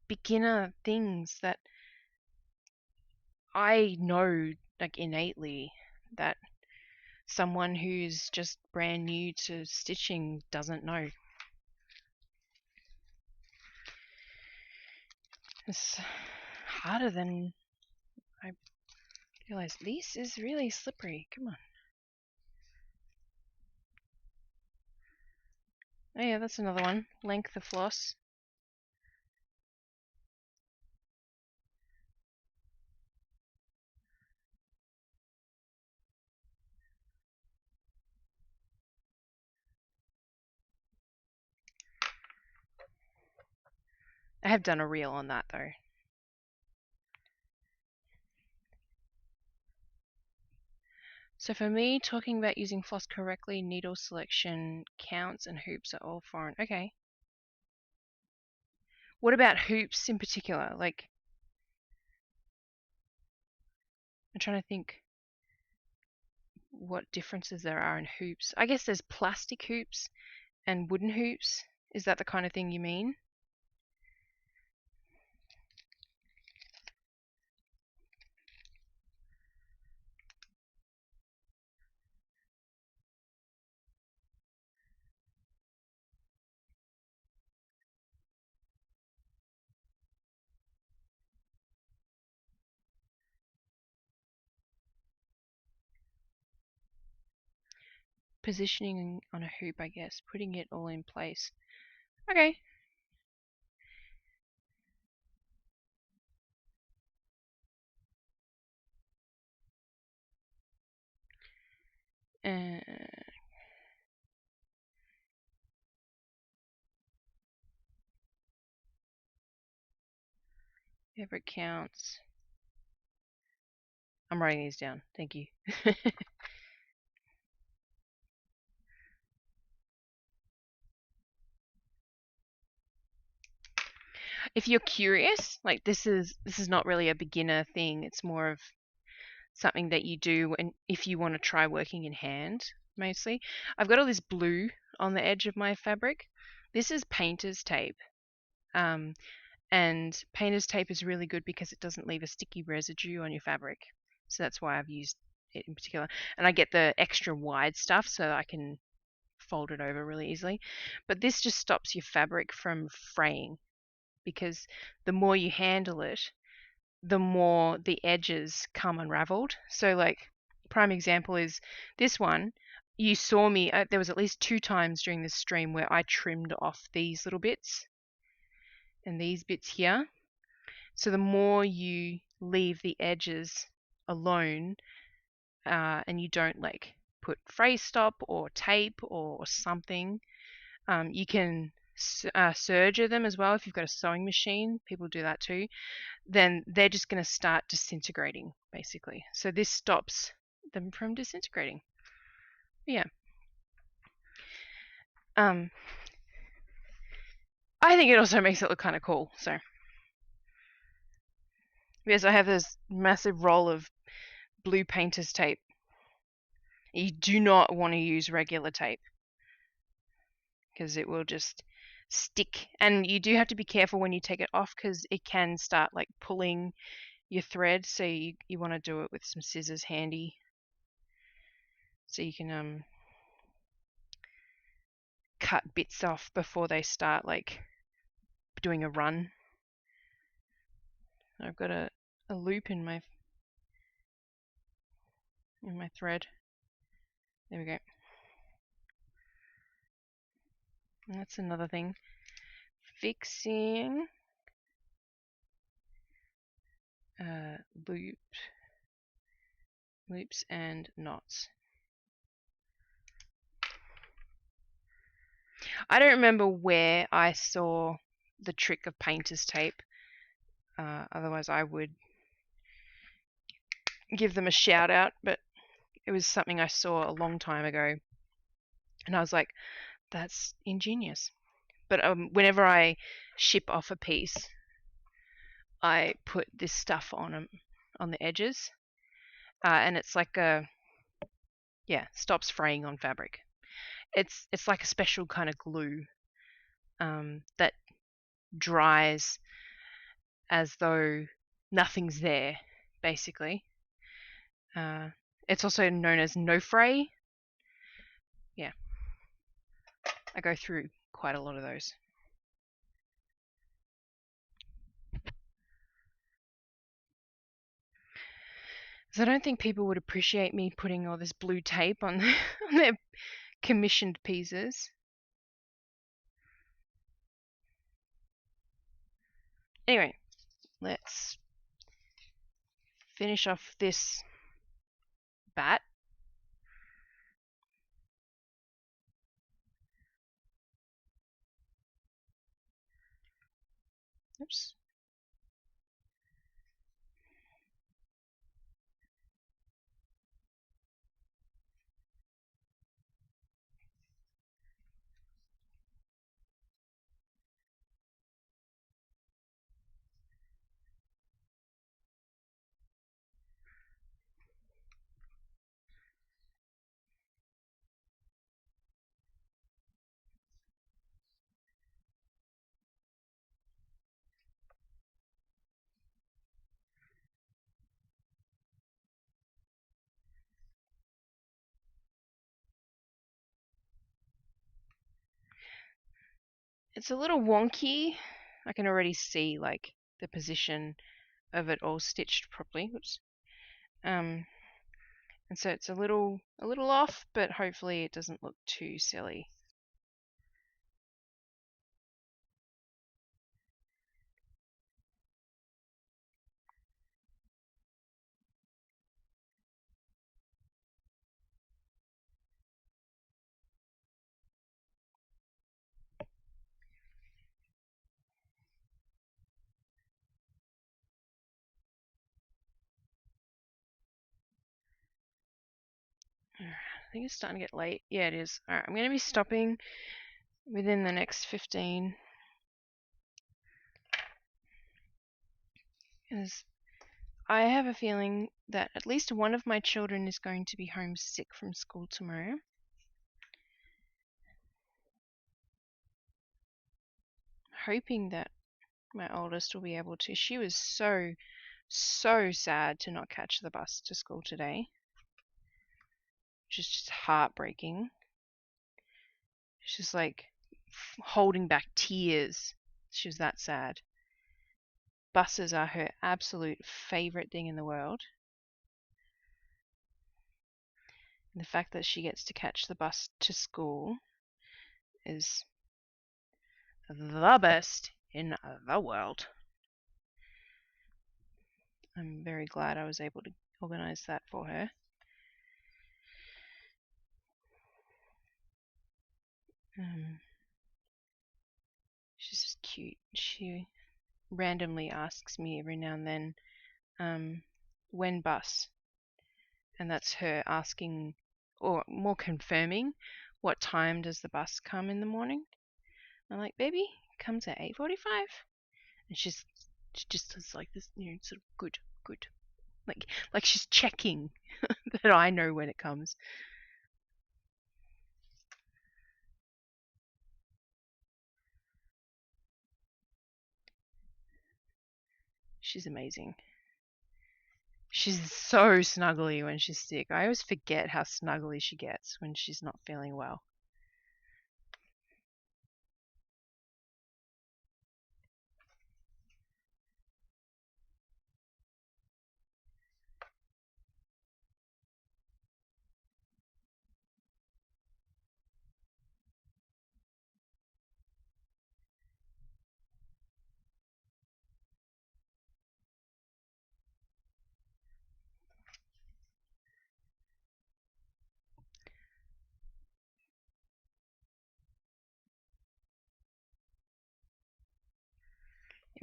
beginner things that I know like innately that someone who's just brand new to stitching doesn't know. It's harder than I realized. This is really slippery. Come on. Oh yeah, that's another one. Length of floss. I have done a reel on that though. So for me, talking about using floss correctly, needle selection, counts, and hoops are all foreign. Okay. What about hoops in particular? Like, I'm trying to think what differences there are in hoops. I guess there's plastic hoops and wooden hoops. Is that the kind of thing you mean? Positioning on a hoop, I guess. Putting it all in place. Okay. Fabric counts. I'm writing these down. Thank you. If you're curious, like this is not really a beginner thing. It's more of something that you do and if you want to try working in hand mostly. I've got all this blue on the edge of my fabric. This is painter's tape. And painter's tape is really good because it doesn't leave a sticky residue on your fabric. So that's why I've used it in particular. And I get the extra wide stuff so I can fold it over really easily. But this just stops your fabric from fraying because the more you handle it, the more the edges come unraveled. So like prime example is this one. You saw me, there was at least 2 times during this stream where I trimmed off these little bits and these bits here. So the more you leave the edges alone and you don't like put phrase stop or tape or something, you can serger them as well if you've got a sewing machine. People do that too. Then they're just going to start disintegrating basically. So this stops them from disintegrating. Yeah. I think it also makes it look kind of cool. So yes, I have this massive roll of blue painter's tape. You do not want to use regular tape because it will just stick, and you do have to be careful when you take it off because it can start like pulling your thread, so you want to do it with some scissors handy so you can cut bits off before they start like doing a run. I've got a loop in my thread. There we go. And that's another thing. Fixing loops and knots. I don't remember where I saw the trick of painter's tape. Otherwise I would give them a shout out, but it was something I saw a long time ago and I was like, that's ingenious. But whenever I ship off a piece, I put this stuff on the edges, and it's like stops fraying on fabric. It's like a special kind of glue that dries as though nothing's there, basically. It's also known as no fray. Yeah, I go through quite a lot of those. So I don't think people would appreciate me putting all this blue tape on their commissioned pieces. Anyway, let's finish off this bat. Oops. It's a little wonky. I can already see like the position of it all stitched properly. Oops. And so it's a little off, but hopefully it doesn't look too silly. I think it's starting to get late. Yeah, it is. Alright, I'm going to be stopping within the next 15. Because I have a feeling that at least one of my children is going to be homesick from school tomorrow. Hoping that my oldest will be able to. She was so sad to not catch the bus to school today. Which is just heartbreaking. She's like holding back tears. She was that sad. Buses are her absolute favorite thing in the world. And the fact that she gets to catch the bus to school is the best in the world. I'm very glad I was able to organize that for her. She's just cute. She randomly asks me every now and then, when bus? And that's her asking, or more confirming, what time does the bus come in the morning? I'm like, baby, it comes at 8:45. And she just is like this, sort of good. Like she's checking that I know when it comes. She's amazing. She's so snuggly when she's sick. I always forget how snuggly she gets when she's not feeling well.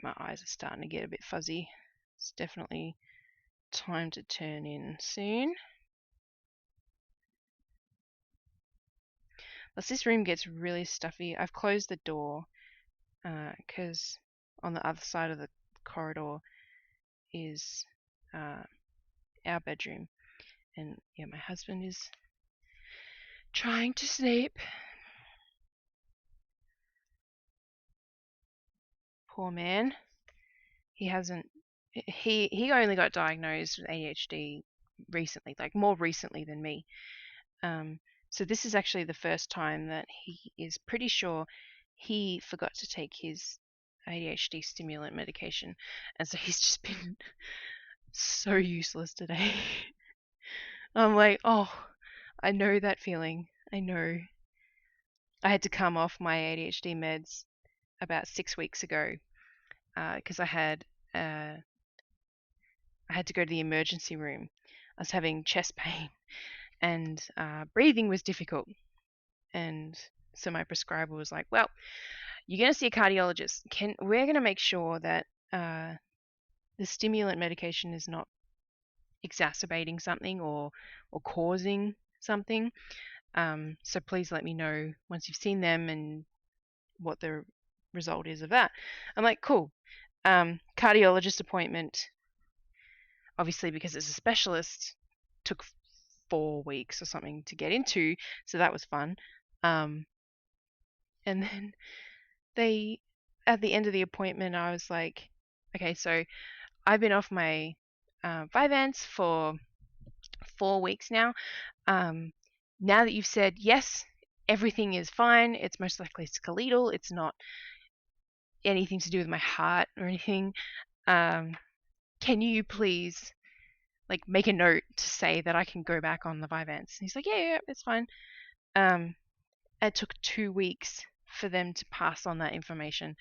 My eyes are starting to get a bit fuzzy. It's definitely time to turn in soon. Plus this room gets really stuffy. I've closed the door because on the other side of the corridor is our bedroom. And yeah, my husband is trying to sleep. Poor man. He hasn't. He only got diagnosed with ADHD recently, like more recently than me. So this is actually the first time that he is pretty sure he forgot to take his ADHD stimulant medication, and so he's just been so useless today. I'm like, oh, I know that feeling. I know. I had to come off my ADHD meds about 6 weeks ago because I had to go to the emergency room. I was having chest pain and breathing was difficult. And so my prescriber was like, well, you're going to see a cardiologist. We're going to make sure that the stimulant medication is not exacerbating something or causing something. So please let me know once you've seen them and what the result is of that. I'm like, cool. Cardiologist appointment, obviously because it's a specialist, took 4 weeks or something to get into, so that was fun. And then at the end of the appointment, I was like, okay, so I've been off my Vyvanse for 4 weeks now. Now that you've said yes, everything is fine, it's most likely skeletal, it's not anything to do with my heart or anything. Can you please make a note to say that I can go back on the Vyvanse? And he's like, yeah, it's fine. It took 2 weeks for them to pass on that information.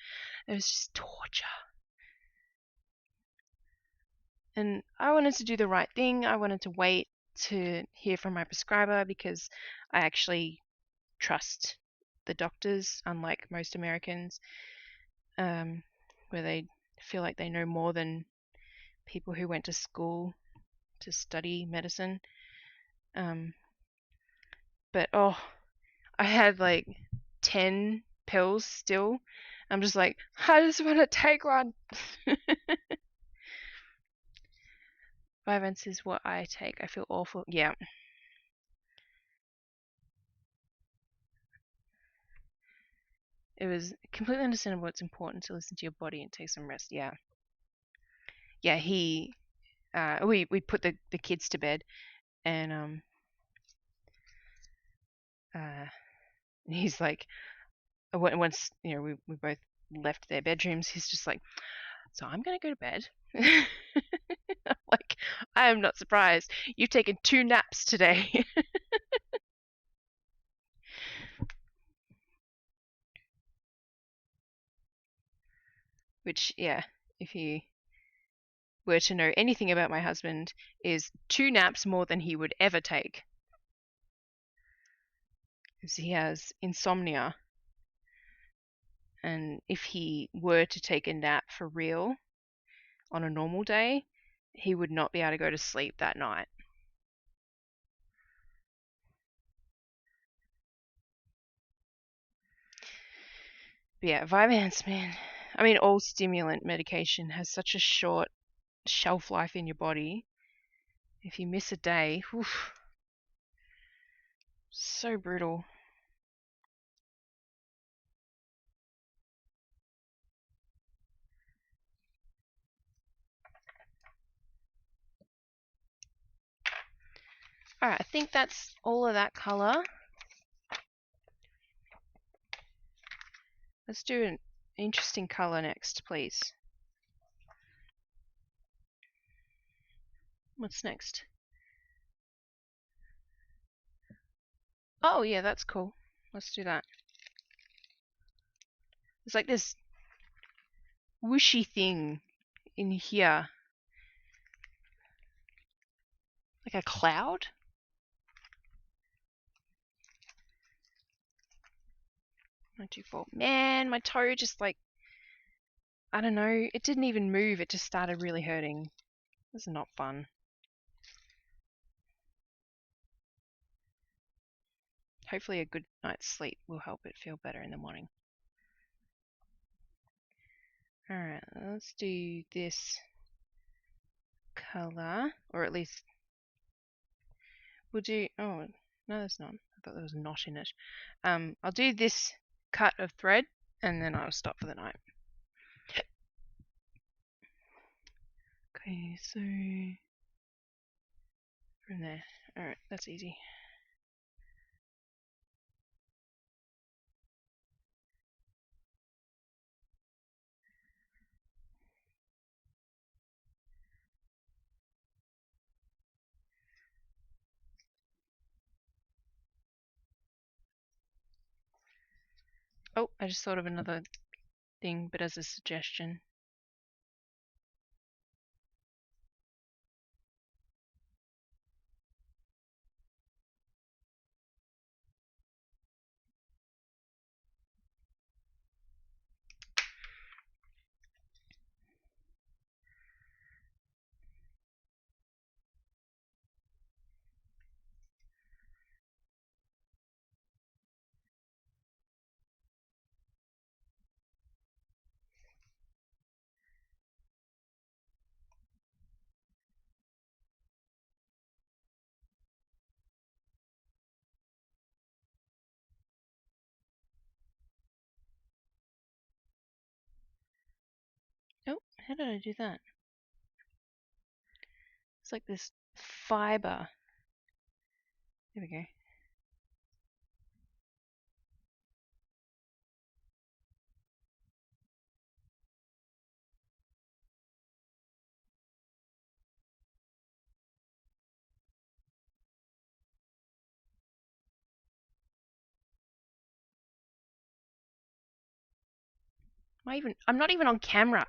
It was just torture. And I wanted to do the right thing. I wanted to wait to hear from my prescriber because I actually trust the doctors, unlike most Americans, where they feel like they know more than people who went to school to study medicine. But oh, I had like 10 pills still. I'm just like, I just want to take one. Vyvanse is what I take. I feel awful. Yeah. It was completely understandable. It's important to listen to your body and take some rest. Yeah. Yeah, we put the kids to bed, and he's like, once we both left their bedrooms, he's just like, so I'm gonna go to bed. Like, I am not surprised. You've taken 2 naps today. Which, yeah, if you were to know anything about my husband, is 2 naps more than he would ever take. Because he has insomnia. And if he were to take a nap for real on a normal day, he would not be able to go to sleep that night. But yeah, Vyvanse, man. I mean, all stimulant medication has such a short shelf life in your body. If you miss a day, oof, so brutal. Alright, I think that's all of that colour. Let's do an interesting colour next, please. What's next? Oh, yeah, that's cool. Let's do that. It's like this whooshy thing in here. Like a cloud? 924. Man, my toe just like, I don't know, it didn't even move. It just started really hurting. This is not fun. Hopefully a good night's sleep will help it feel better in the morning. Alright, let's do this colour, or at least we'll do, oh, no there's not. I thought there was a knot in it. I'll do this cut of thread and then I'll stop for the night. Okay, so from there. Alright, that's easy. Oh, I just thought of another thing, but as a suggestion. Oh, how did I do that? It's like this fibre. There we go. I'm not even on camera.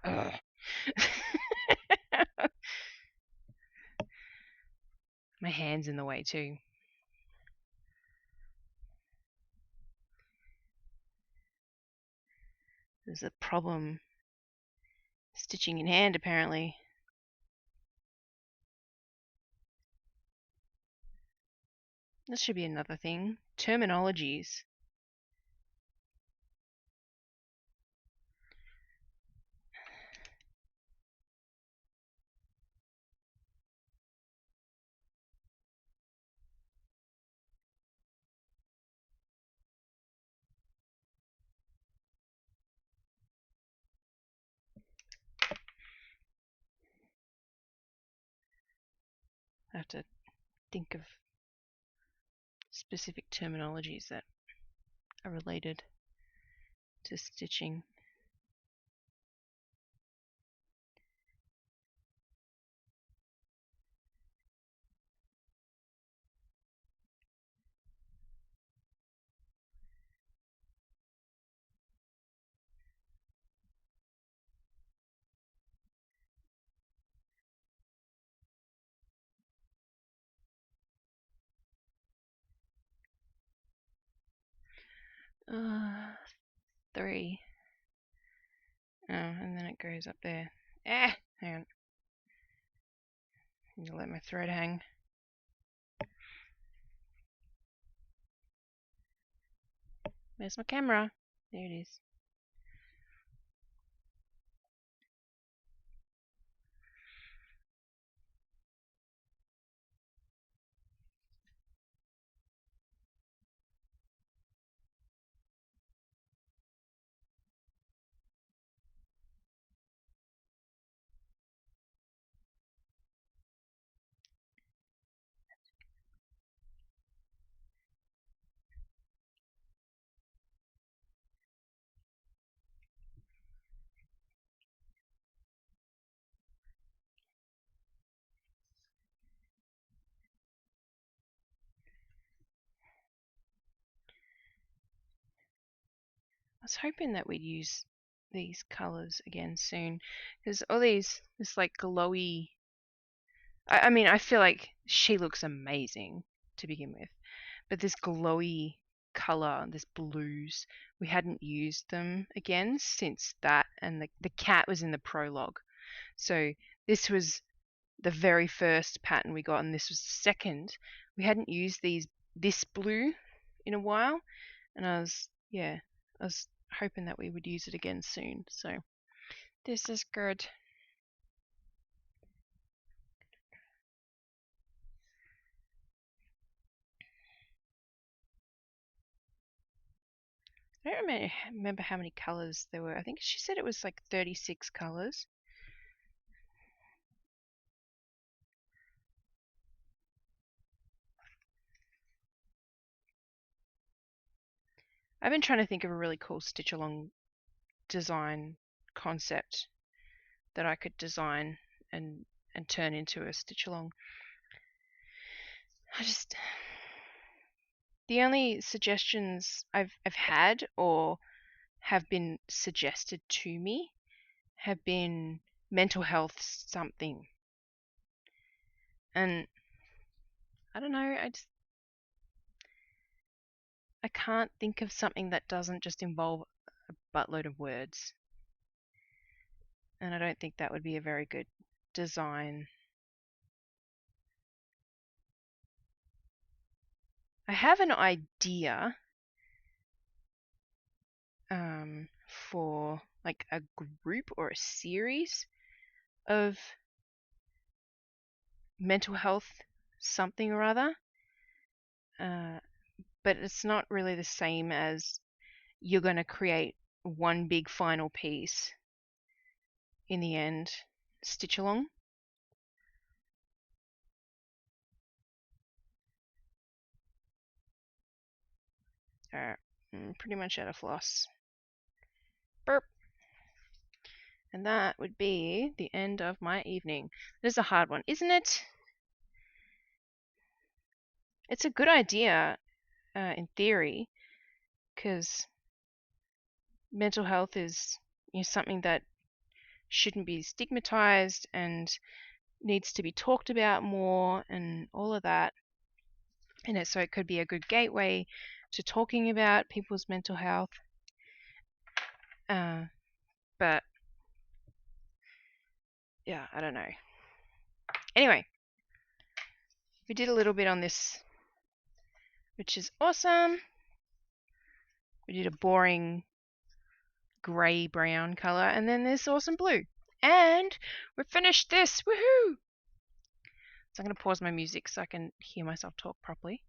My hand's in the way too. There's a problem stitching in hand apparently. This should be another thing. terminologies. I have to think of specific terminologies that are related to stitching. Uh, 3. Oh, and then it goes up there. Hang on. I'm gonna let my thread hang. Where's my camera? There it is. I was hoping that we'd use these colors again soon, because all this like glowy. I mean, I feel like she looks amazing to begin with, but this glowy color, this blues, we hadn't used them again since that, and the cat was in the prologue. So this was the very first pattern we got, and this was the second. We hadn't used this blue in a while, and I was hoping that we would use it again soon. So this is good. I don't remember how many colors there were. I think she said it was like 36 colors. I've been trying to think of a really cool stitch along design concept that I could design and turn into a stitch along. The only suggestions I've had or have been suggested to me have been mental health something. And I don't know, I can't think of something that doesn't just involve a buttload of words. And I don't think that would be a very good design. I have an idea for like a group or a series of mental health something or other, but it's not really the same as you're going to create one big final piece in the end, stitch along. Alright, I'm pretty much out of floss. Burp. And that would be the end of my evening. This is a hard one, isn't it? It's a good idea in theory, because mental health is something that shouldn't be stigmatized and needs to be talked about more and all of that. And so it could be a good gateway to talking about people's mental health. But yeah, I don't know. Anyway, we did a little bit on this which is awesome. We did a boring grey brown colour, and then this awesome blue. And we've finished this. Woohoo! So I'm going to pause my music so I can hear myself talk properly.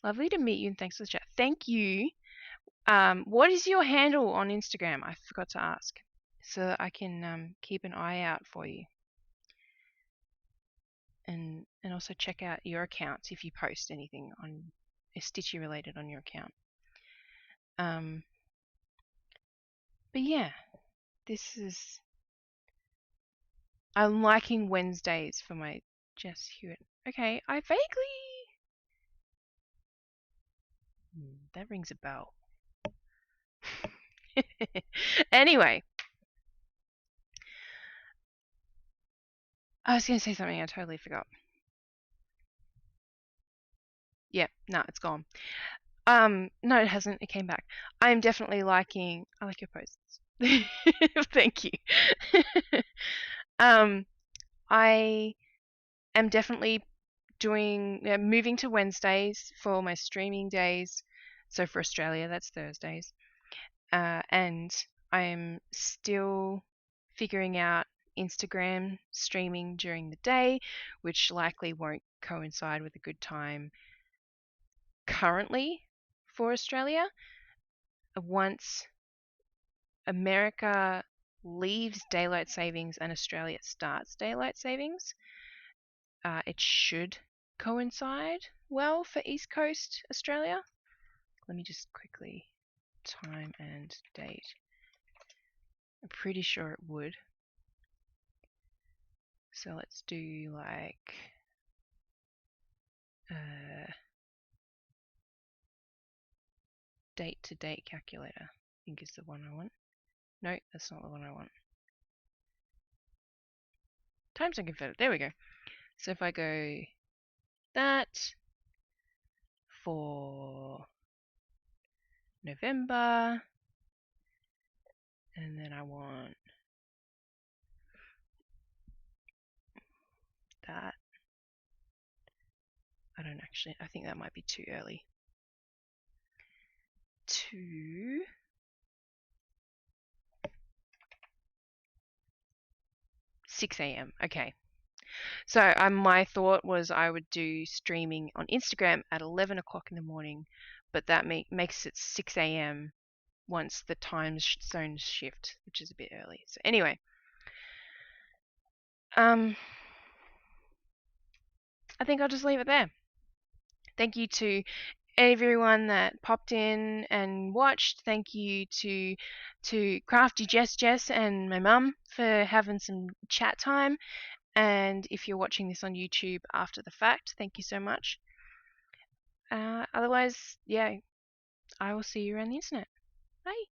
Lovely to meet you, and thanks for the chat. Thank you. What is your handle on Instagram? I forgot to ask, so that I can keep an eye out for you. And also check out your accounts if you post anything on Stitchy related on your account. But yeah, this is. I'm liking Wednesdays for my Jess Hewitt. Okay, I vaguely. That rings a bell. Anyway, I was going to say something I totally forgot. Yeah, no, it's gone. No, it hasn't. It came back. I'm definitely liking. I like your posts. Thank you. I am definitely moving to Wednesdays for my streaming days. So for Australia, that's Thursdays. And I'm still figuring out Instagram streaming during the day, which likely won't coincide with a good time currently for Australia. Once America leaves daylight savings and Australia starts daylight savings, it should coincide well for East Coast Australia. Let me just quickly time and date. I'm pretty sure it would. So let's do like date to date calculator. I think is the one I want. No, that's not the one I want. Time zone converter. There we go. So if I go that for November, and then I want that. I don't actually, I think that might be too early. To 6 a.m. Okay. So my thought was I would do streaming on Instagram at 11 o'clock in the morning, but that makes it 6 a.m. once the time zones shift, which is a bit early. So anyway, I think I'll just leave it there. Thank you to everyone that popped in and watched. Thank you to Crafty Jess and my mum for having some chat time. And if you're watching this on YouTube after the fact, thank you so much. Otherwise, yeah, I will see you around the internet. Bye.